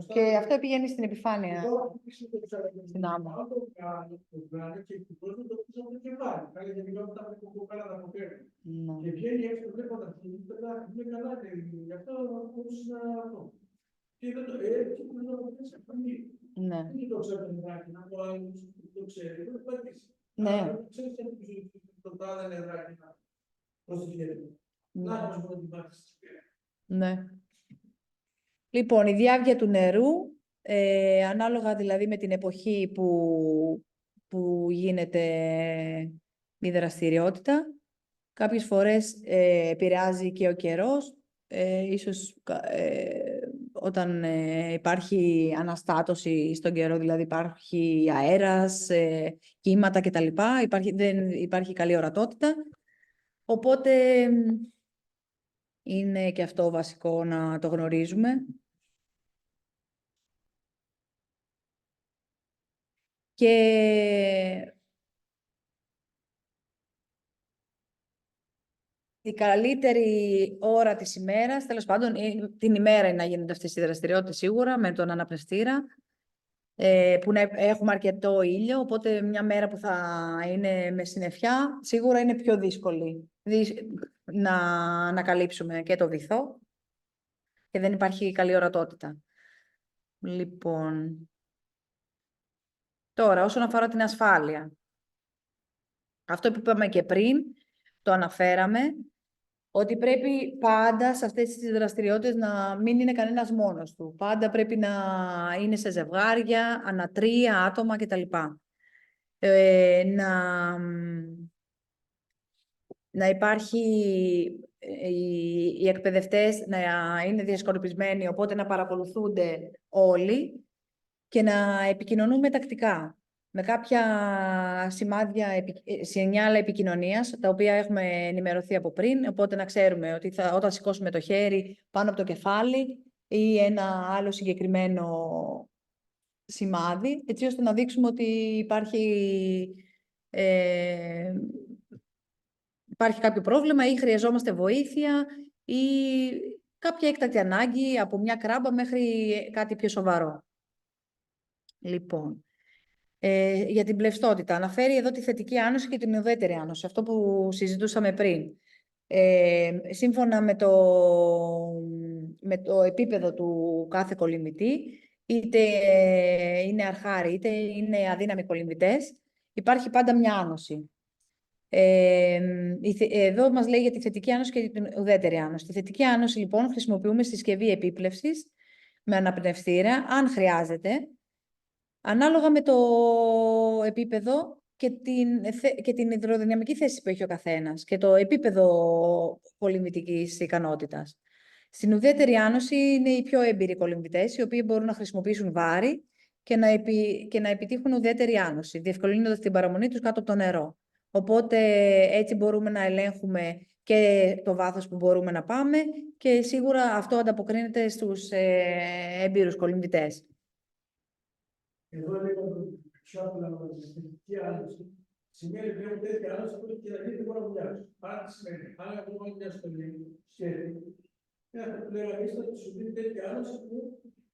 Και αυτό πηγαίνει στην επιφάνεια. Στην άμμο. Και βγαίνει έξω βλέποντας την Ελλάδα, είναι καλά γι' αυτό αυτό. Και δεν το έτσι που δεν το πέτυχε αυτή. Ναι. Δεν το ξέρω τον Ιράκη, να πω άλλους που το ξέρει, δεν το πέτυχε. Ναι. Ξέρεις ότι το τάδε Ιράκη να προσεγγέλει. Να πώς μπορεί να την πάρει στη σπίτι. Ναι. Λοιπόν, η διάβγεια του νερού, ανάλογα δηλαδή με την εποχή που γίνεται η δραστηριότητα, κάποιες φορές επηρεάζει και ο καιρός, ίσως όταν υπάρχει αναστάτωση στον καιρό, δηλαδή υπάρχει αέρας, κύματα κτλ. Δεν υπάρχει καλή ορατότητα, οπότε είναι και αυτό βασικό να το γνωρίζουμε. Και η καλύτερη ώρα της ημέρας, τέλος πάντων, την ημέρα είναι να γίνονται αυτές οι δραστηριότητες σίγουρα, με τον αναπνευστήρα, που να έχουμε αρκετό ήλιο, οπότε μια μέρα που θα είναι με συννεφιά, σίγουρα είναι πιο δύσκολη να ανακαλύψουμε και το βυθό και δεν υπάρχει καλή ορατότητα. Λοιπόν, τώρα όσον αφορά την ασφάλεια, αυτό που είπαμε και πριν, το αναφέραμε, ότι πρέπει πάντα σε αυτές τις δραστηριότητες να μην είναι κανένας μόνος του. Πάντα πρέπει να είναι σε ζευγάρια, ανά 3 άτομα κτλ. Να υπάρχει οι εκπαιδευτές να είναι διασκορπισμένοι, οπότε να παρακολουθούνται όλοι και να επικοινωνούμε τακτικά με κάποια σινιάλα επικοινωνίας, τα οποία έχουμε ενημερωθεί από πριν, οπότε να ξέρουμε ότι όταν σηκώσουμε το χέρι πάνω από το κεφάλι ή ένα άλλο συγκεκριμένο σημάδι, έτσι ώστε να δείξουμε ότι υπάρχει κάποιο πρόβλημα ή χρειαζόμαστε βοήθεια ή κάποια έκτακτη ανάγκη από μια κράμπα μέχρι κάτι πιο σοβαρό. Λοιπόν, για την πλευστότητα. Αναφέρει εδώ τη θετική άνοση και την ουδέτερη άνοση, αυτό που συζητούσαμε πριν. Σύμφωνα με το επίπεδο του κάθε κολυμβητή, είτε είναι αρχάρι, είτε είναι αδύναμοι κολυμβητές, υπάρχει πάντα μια άνωση. Εδώ μας λέει για τη θετική άνωση και την ουδέτερη άνωση. Τη θετική άνωση, λοιπόν, χρησιμοποιούμε στη συσκευή επίπλευσης με αναπνευστήρα, αν χρειάζεται, ανάλογα με το επίπεδο και την υδροδυναμική θέση που έχει ο καθένας και το επίπεδο κολυμβητικής ικανότητας. Στην ουδέτερη άνοση είναι οι πιο έμπειροι κολυμβητές, οι οποίοι μπορούν να χρησιμοποιήσουν βάρη και να επιτύχουν ουδέτερη άνοση, διευκολύνοντας την παραμονή τους κάτω από το νερό. Οπότε έτσι μπορούμε να ελέγχουμε και το βάθος που μπορούμε να πάμε και σίγουρα αυτό ανταποκρίνεται στους έμπειρους κολυμβητές. Εδώ λέγω πιο απλά με τη θετική άνοση. Σημαίνει ότι έχω τέτοια άνοση που και να δεν μπορώ να μοιάσω. Άρα τι σημαίνει, αν εγώ μπορώ να μοιάσω στο σχέδιο, θα πλέον είστε ότι σου δίνει τέτοια άνοση που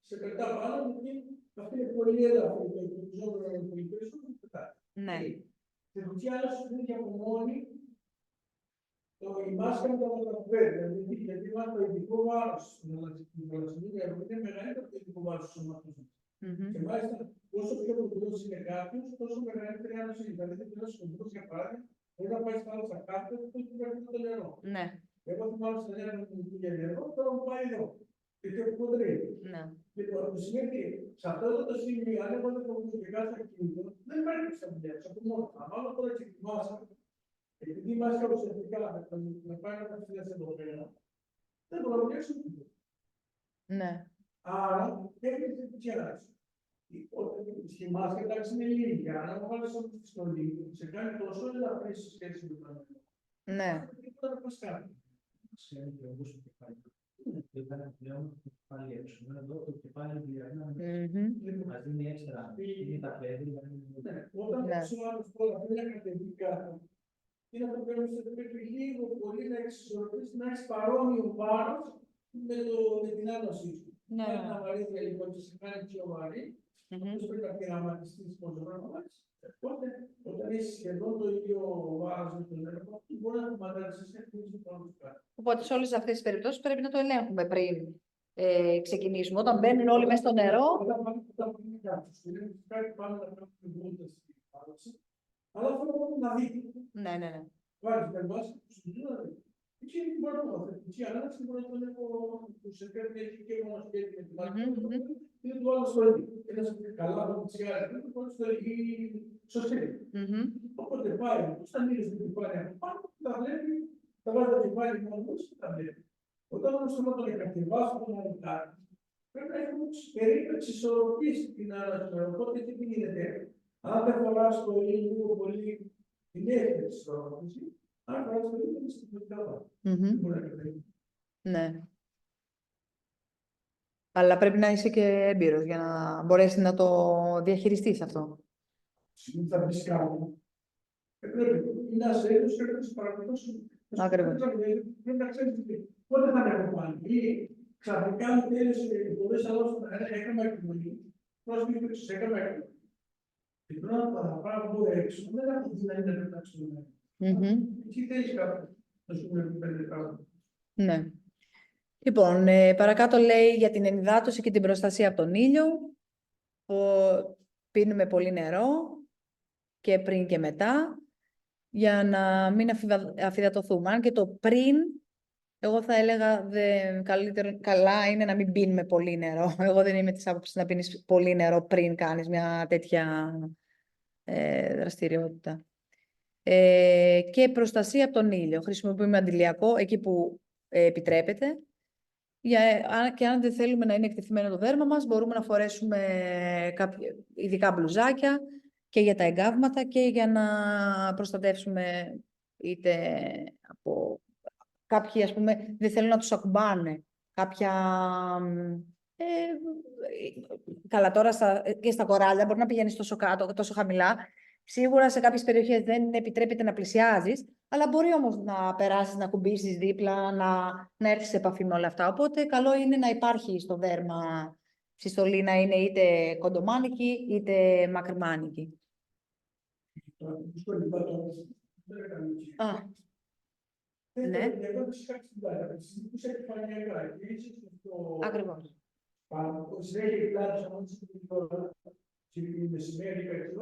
σε πετά πάνω και αυτή είναι πολύ έλαφρη και το ζώδιο να το λυπήσω και πετά. Ναι. Η θετική άνοση σου δίνει από μόνη η μάσκα με τα μεταφέρει. Γιατί υπάρχει το ειδικό βάρος στην θαλασσινή είναι μεγαλύτερο το ειδικό βάρος του σώματος. Και μάλιστα, όσο πιο κοντινός είναι κάποιος, τόσο μεγαλύτερη άνοση είναι. Δηλαδή, δεν είναι κοντινός για παράδειγμα, μπορεί να πάει στη θάλασσα κάτω και το έχει το νερό. Ναι. Εγώ θυμάμαι στην Ελλάδα που μου πήγε νερό, τώρα μου πάει εδώ. Και πιο κοντρή. Ναι. Λοιπόν, το σημαίνει σε αυτό το σημείο, αν εγώ δεν έχω και κάτι ακίνητο, δεν υπάρχει εξαμπλία. Από μόνο. Αν τώρα ξεκτιμάσαι, επειδή είμαστε ουσιαστικά να πάει να ταξιδέψει εδώ πέρα, δεν μπορώ να μιλήσω τίποτα. Ναι. Άρα, έχει θετική άνοση. Στη μάσκα εντάξει είναι λίγη. Αν βάλεις όλη τη στολή, σε κάνει τόσο ελαφρύ σε σχέση με το άλλο. Ναι. Δεν μπορεί να πας κάτι. Ξέρει και εγώ στο κεφάλι. Ήταν πλέον το κεφάλι έξω. Εδώ το κεφάλι διαγνώμη. Μας δίνει έξτρα. Είναι τα παιδιά. Όταν ο άλλος τώρα θέλει να κατεβεί κάτω, είναι αυτό που πρέπει λίγο πολύ να εξισορροπήσει, να έχει παρόμοιο βάρος με την άνοσή σου. Ναι. Ένα βαρύδια λοιπόν και σε κάνει πιο βαρύ, αυτό πρέπει να πειραματιστείς πόσο πράγμα. Οπότε, όταν έχει σχεδόν το ίδιο βάρος με τον νερό, μπορεί να το μαντάρεις σε χωρίς το πάνω του κάτω. Οπότε σε όλες αυτές τις περιπτώσεις πρέπει να το ελέγχουμε πριν ξεκινήσουμε. Όταν μπαίνουν όλοι μέσα στο νερό. Όταν πάμε κάτω, κάτι πάνω να κάνουμε βόλτα στην θάλασσα, αλλά αυτό να δείτε. Ναι. Βάζεις με βάση του συντηρούν να δείτε. Εκεί είναι την πρώτη θετική ανάλυση, μπορεί να τον έχω που σε φέρνει έχει και μόνο σχέδιο με την άλλη. Είναι το άλλο στο ίδιο. Ένας καλά από τις άλλες, είναι το πρώτο στο ίδιο σωστή. Οπότε πάει, όταν είδες την κεφάλαια από πάνω, τα βλέπει, τα βάζει τα κεφάλαια μόνο και τα βλέπει. Όταν όμως θέλω να τον κατεβάσω τον αριθμό, πρέπει να έχουμε περίπου εξισορροπήσει την ανάλυση. Οπότε τι γίνεται. Αν δεν φοράς το λίγο πολύ την έφερη εξισορροπήση, αν φοράς το λίγο είναι στην πλευρά. Ναι. Αλλά πρέπει να είσαι και έμπειρος για να μπορέσεις να το διαχειριστείς αυτό. Θα πεις κάτι. Πρέπει να είσαι έτοιμος και πρέπει να σε παρακολουθήσεις. Ακριβώς. Πρέπει να ξέρεις πότε θα είναι από πάνω. Ή ξαφνικά μου τέλειωσε πολλές άλλες έκανα εκπλογή. Πρόσφυγες έκανα εκπλογή. Την πρώτα πράγμα που έξω δεν έχω δύναμη να πετάξω. Εκεί θέλεις κάποιο να σου πούμε πέντε πράγματα. Ναι. Λοιπόν, παρακάτω λέει για την ενυδάτωση και την προστασία από τον ήλιο. Πίνουμε πολύ νερό και πριν και μετά για να μην αφυδατωθούμε. Αν και το πριν, εγώ θα έλεγα καλά είναι να μην πίνουμε πολύ νερό. Εγώ δεν είμαι της άποψης να πίνεις πολύ νερό πριν κάνεις μια τέτοια δραστηριότητα. Και προστασία από τον ήλιο. Χρησιμοποιούμε αντιλιακό εκεί που επιτρέπεται. Και αν δεν θέλουμε να είναι εκτεθειμένο το δέρμα μας, μπορούμε να φορέσουμε κάποια ειδικά μπλουζάκια και για τα εγκάβματα και για να προστατεύσουμε είτε από κάποιοι, ας πούμε, δεν θέλουν να τους ακουμπάνε. Κάποια... καλά, τώρα και στα κοράλια μπορεί να πηγαίνεις τόσο κάτω, τόσο χαμηλά. Σίγουρα σε κάποιες περιοχές δεν επιτρέπεται να πλησιάζεις, αλλά μπορεί όμως να περάσεις, να κουμπίσεις δίπλα, να έρθεις σε επαφή με όλα αυτά. Οπότε καλό είναι να υπάρχει στο δέρμα συστολή, να είναι είτε κοντομάνικη είτε μακριμάνικη. Ναι. Ακριβώς.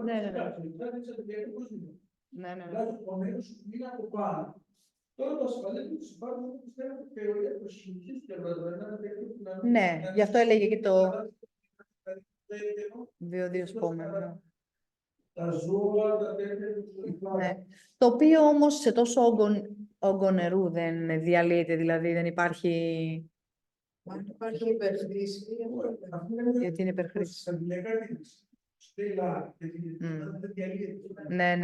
Ναι. Ναι, γι' αυτό έλεγε και το βιοδιοσπόμενο. Ναι. Το οποίο όμως σε τόσο όγκο νερού δεν διαλύεται, δηλαδή δεν υπάρχει... Υπάρχει υπερχρήση. Γιατί είναι υπερχρήση. Ναι.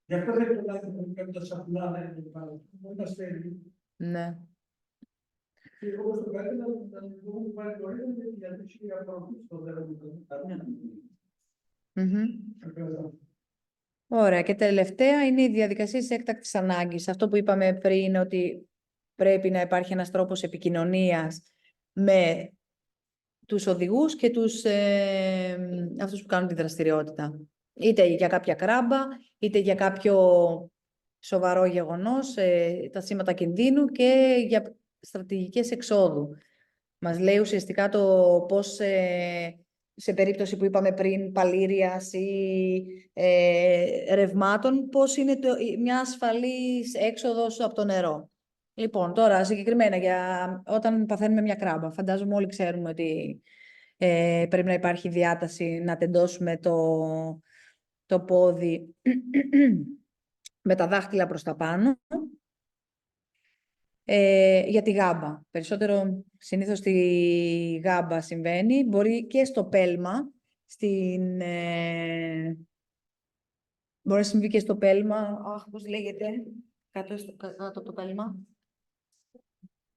Γι' αυτό δεν είναι το λάθος που κάνει τα σαπουλά να είναι πάνω. Δεν τα στέλνει. Ναι. Και εγώ στο καλύτερο να μου πάρει το ρεύμα γιατί έχει απορροφήσει το δέρμα. Ωραία. Και τελευταία είναι η διαδικασία της έκτακτης ανάγκης. Αυτό που είπαμε πριν, ότι πρέπει να υπάρχει ένας τρόπος επικοινωνίας με τους οδηγούς και αυτούς που κάνουν τη δραστηριότητα. Είτε για κάποια κράμπα, είτε για κάποιο σοβαρό γεγονός, τα σήματα κινδύνου και για στρατηγικές εξόδου. Μας λέει ουσιαστικά το πώς σε περίπτωση που είπαμε πριν παλήριας ή ρευμάτων, πώς είναι μια ασφαλής έξοδος από το νερό. Λοιπόν, τώρα συγκεκριμένα για όταν παθαίνουμε μια κράμπα, φαντάζομαι όλοι ξέρουμε ότι πρέπει να υπάρχει διάταση να τεντώσουμε το πόδι με τα δάχτυλα προς τα πάνω. Για τη γάμπα. Περισσότερο συνήθως στη γάμπα συμβαίνει. Μπορεί και στο πέλμα. Μπορεί να συμβεί και στο πέλμα. Πώς λέγεται. Κάτω από το πέλμα.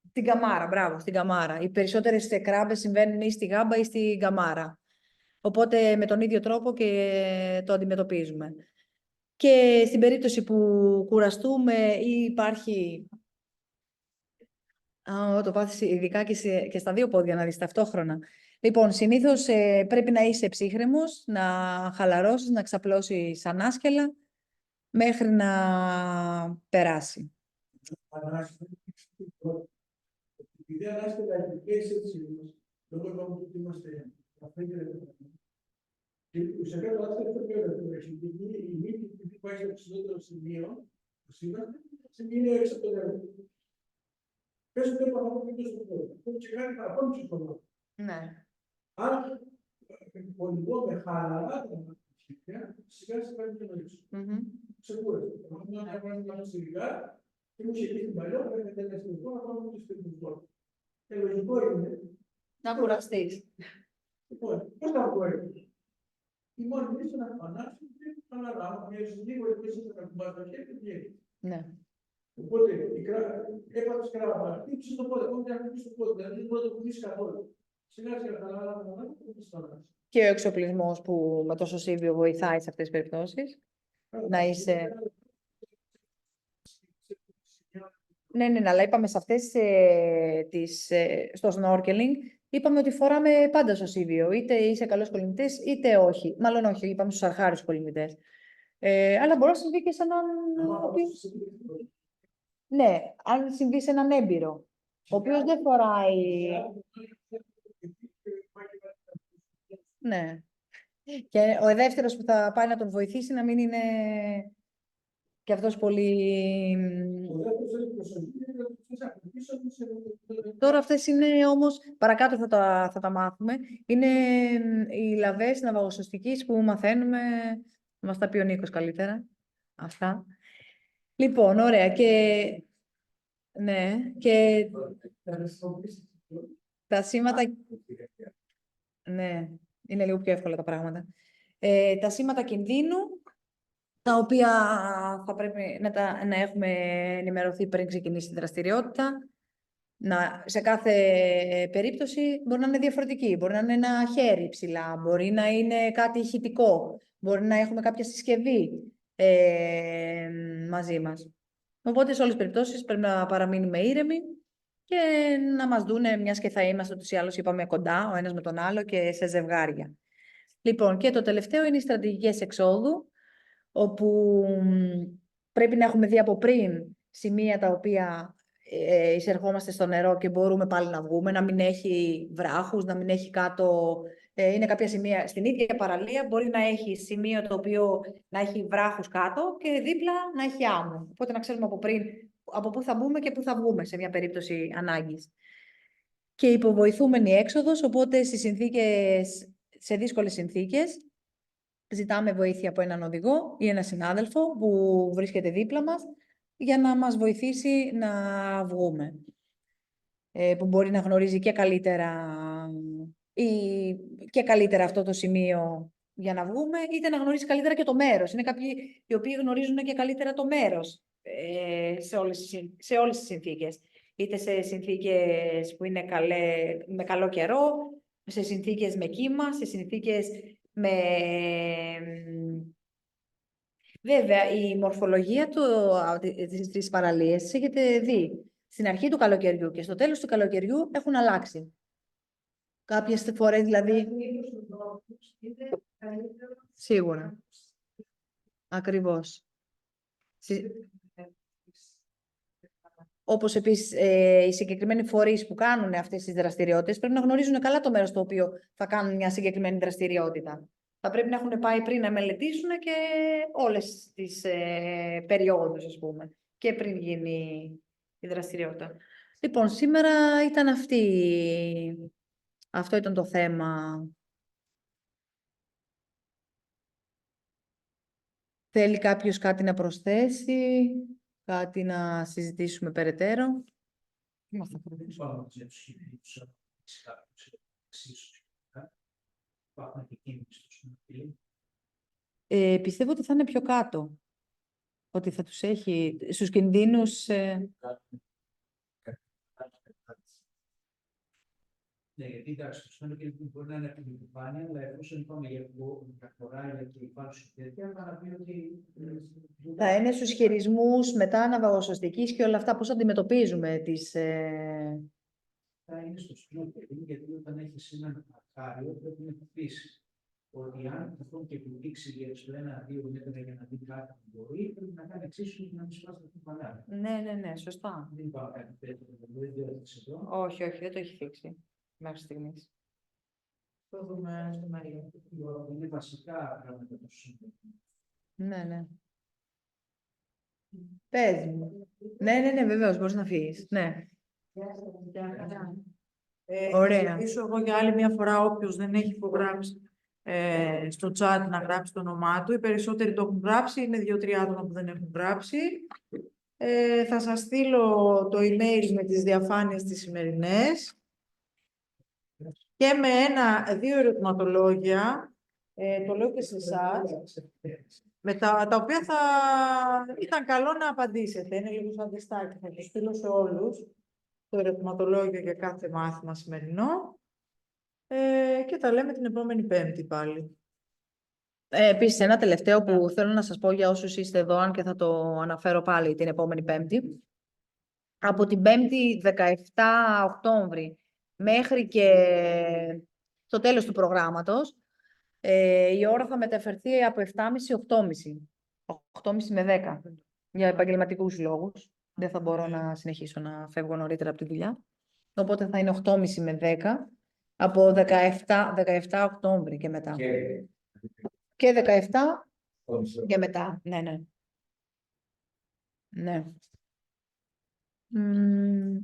Στην καμάρα, μπράβο, στην καμάρα. Οι περισσότερες κράμπες συμβαίνουν ή στη γάμπα ή στη καμάρα. Οπότε με τον ίδιο τρόπο και το αντιμετωπίζουμε. Και στην περίπτωση που κουραστούμε ή υπάρχει... Το πάθεις ειδικά και στα δύο πόδια να δεις ταυτόχρονα. Λοιπόν, συνήθως πρέπει να είσαι ψύχρεμος, να χαλαρώσεις, να ξαπλώσεις ανάσκελα μέχρι να περάσει. Επειδή ανάσκελα επιπλέον έτσι, λόγω του ότι είμαστε και ουσιαστικά το άσχετο αυτό πιο εύκολο. Η μύτη που πάει στο ψηλότερο σημείο, που σήμερα, είναι έξω από το νερό. Πες ότι δεν πάμε από το χώρο. Αυτό και κάνει παραπάνω στο χώρο. Ναι. Αν πολυβώ με χαλαρά τα μάτια, σιγά σιγά δεν το ρίξω. Ξεκούρασε. Αν να κάνω σιγά, και μου είχε πει την παλιό, πρέπει να είναι στην χώρα, να πάμε στο σπιτικό. Και λογικό είναι. Να κουραστείς. Λοιπόν, πώς θα βγω έτσι. Η μόνη λύση είναι να φανάσει και χαλαρά. Μοιάζει λίγο επίσης να κουμπάς τα χέρια και βγαίνει. Ναι. Οπότε, έπαθες κράβα, χτύπησες το πόδι, ακόμα και αν χτύπησες το πόδι, δηλαδή δεν μπορεί να το κουνήσεις καθόλου. Σιγά σιγά χαλαρά, Και ο εξοπλισμός που με το σωσίβιο βοηθάει σε αυτές τις περιπτώσεις. Να είσαι... Ναι, αλλά είπαμε σε αυτές στο snorkeling, είπαμε ότι φοράμε πάντα σωσίβιο. Είτε είσαι καλός κολυμβητής, είτε όχι. Μάλλον όχι, είπαμε στους αρχάριους κολυμβητές. Αλλά μπορεί να συμβεί και σε έναν... Ναι, αν συμβεί σε έναν έμπειρο, ο οποίος δεν φοράει... Ναι. Και ο δεύτερος που θα πάει να τον βοηθήσει να μην είναι και αυτός πολύ... Τώρα αυτές είναι όμως, παρακάτω θα τα μάθουμε, είναι οι λαβές ναυαγοσωστικής που μαθαίνουμε, μας τα πει ο Νίκος καλύτερα, αυτά. Λοιπόν, ωραία, και... Ναι, και τα σήματα... Ναι, είναι λίγο πιο εύκολα τα πράγματα. Τα σήματα κινδύνου, τα οποία θα πρέπει να έχουμε ενημερωθεί πριν ξεκινήσει τη δραστηριότητα. Σε κάθε περίπτωση μπορεί να είναι διαφορετική. Μπορεί να είναι ένα χέρι ψηλά, μπορεί να είναι κάτι ηχητικό, μπορεί να έχουμε κάποια συσκευή μαζί μας. Οπότε, σε όλες τις περιπτώσεις πρέπει να παραμείνουμε ήρεμοι και να μας δούνε, μιας και θα είμαστε ούτως ή άλλως, είπαμε, κοντά ο ένας με τον άλλο και σε ζευγάρια. Λοιπόν, και το τελευταίο είναι οι στρατηγικές εξόδου, όπου πρέπει να έχουμε δει από πριν σημεία τα οποία εισερχόμαστε στο νερό και μπορούμε πάλι να βγούμε, να μην έχει βράχους, να μην έχει κάτω... Είναι κάποια σημεία στην ίδια παραλία, μπορεί να έχει σημείο το οποίο να έχει βράχους κάτω και δίπλα να έχει άμμο. Οπότε να ξέρουμε από πριν από πού θα μπούμε και πού θα βγούμε σε μια περίπτωση ανάγκης. Και υποβοηθούμενη έξοδος, οπότε σε δύσκολες συνθήκες, ζητάμε βοήθεια από έναν οδηγό ή έναν συνάδελφο που βρίσκεται δίπλα μας για να μας βοηθήσει να βγούμε. Που μπορεί να γνωρίζει και καλύτερα αυτό το σημείο για να βγούμε, είτε να γνωρίζει καλύτερα και το μέρος. Είναι κάποιοι οι οποίοι γνωρίζουν και καλύτερα το μέρος σε όλες τις συνθήκες. Είτε σε συνθήκες που είναι με καλό καιρό, σε συνθήκες με κύμα, σε συνθήκες με... Βέβαια, η μορφολογία της παραλίας έχετε δει. Στην αρχή του καλοκαιριού και στο τέλος του καλοκαιριού έχουν αλλάξει. Κάποιες φορές δηλαδή... Σίγουρα. Ακριβώς. Όπως επίσης οι συγκεκριμένοι φορείς που κάνουν αυτές τις δραστηριότητες πρέπει να γνωρίζουν καλά το μέρος στο οποίο θα κάνουν μια συγκεκριμένη δραστηριότητα. Θα πρέπει να έχουν πάει πριν να μελετήσουν και όλες τις περιόδους, ας πούμε, και πριν γίνει η δραστηριότητα. Λοιπόν, σήμερα ήταν αυτό ήταν το θέμα. Θέλει κάποιος κάτι να προσθέσει, κάτι να συζητήσουμε περαιτέρω? Πιστεύω ότι θα είναι πιο κάτω. Ότι θα τους έχει στους κινδύνους... Ναι, γιατί εντάξει, το στέλνο και μπορεί να είναι από την επιφάνεια, αλλά εφόσον είπαμε για κοράλια και υπάρξουν τέτοια, θα πει ότι. Θα είναι στους χειρισμούς μετά ναυαγοσωστικής και όλα αυτά, πώς αντιμετωπίζουμε τις... Θα είναι στο snorkeling, γιατί όταν έχεις έναν ακάριο πρέπει να χτίσει. Ότι αν αυτό και επιδείξει για 1-2 μέτρα για να δει κάτι που μπορεί, πρέπει να κάνει εξίσου και να μην σπάσει το κουμπαλάκι. Ναι, σωστά. Δεν υπάρχει κάτι τέτοιο, δεν το έδειξε εδώ. Όχι, δεν το έχει θίξει μέχρι στιγμής. Το δούμε στο μέλλον. Είναι βασικά πράγματα του snorkeling. Ναι. Πες μου. Ναι, βεβαίως, μπορείς να φύγεις. Ναι. Ωραία. Ίσως εγώ για άλλη μια φορά, όποιος δεν έχει υπογράψει στο chat να γράψει το όνομά του. Οι περισσότεροι το έχουν γράψει, είναι 2-3 άτομα που δεν έχουν γράψει. Θα σας στείλω το email με τις διαφάνειες τις σημερινές και με 1-2 ερωτηματολόγια, το λέω και σε εσάς, με τα οποία θα ήταν καλό να απαντήσετε. Είναι λίγο σαν τεστάκι, θα το στείλω σε όλους το ερωτηματολόγιο για κάθε μάθημα σημερινό και τα λέμε την επόμενη Πέμπτη πάλι. Επίσης, ένα τελευταίο που θέλω να σας πω για όσους είστε εδώ, αν και θα το αναφέρω πάλι την επόμενη Πέμπτη. Από την Πέμπτη 17 Οκτώβρη μέχρι και το τέλος του προγράμματος, η ώρα θα μεταφερθεί από 7.30-8.30. 8.30 με 10. Για επαγγελματικούς λόγους. Δεν θα μπορώ να συνεχίσω να φεύγω νωρίτερα από τη δουλειά. Οπότε θα είναι 8.30 με 10. Από 17 Οκτώβρη και μετά. Και 17 και μετά. Ναι.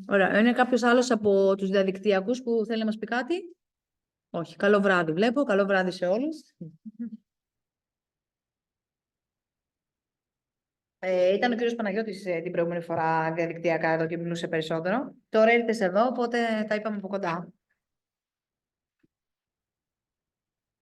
Ωραία. Είναι κάποιος άλλος από τους διαδικτυακούς που θέλει να μας πει κάτι? Όχι. Καλό βράδυ βλέπω. Καλό βράδυ σε όλους. Ήταν ο κύριος Παναγιώτης την προηγούμενη φορά διαδικτυακά εδώ και μιλούσε περισσότερο. Τώρα ήρθες εδώ, οπότε τα είπαμε από κοντά.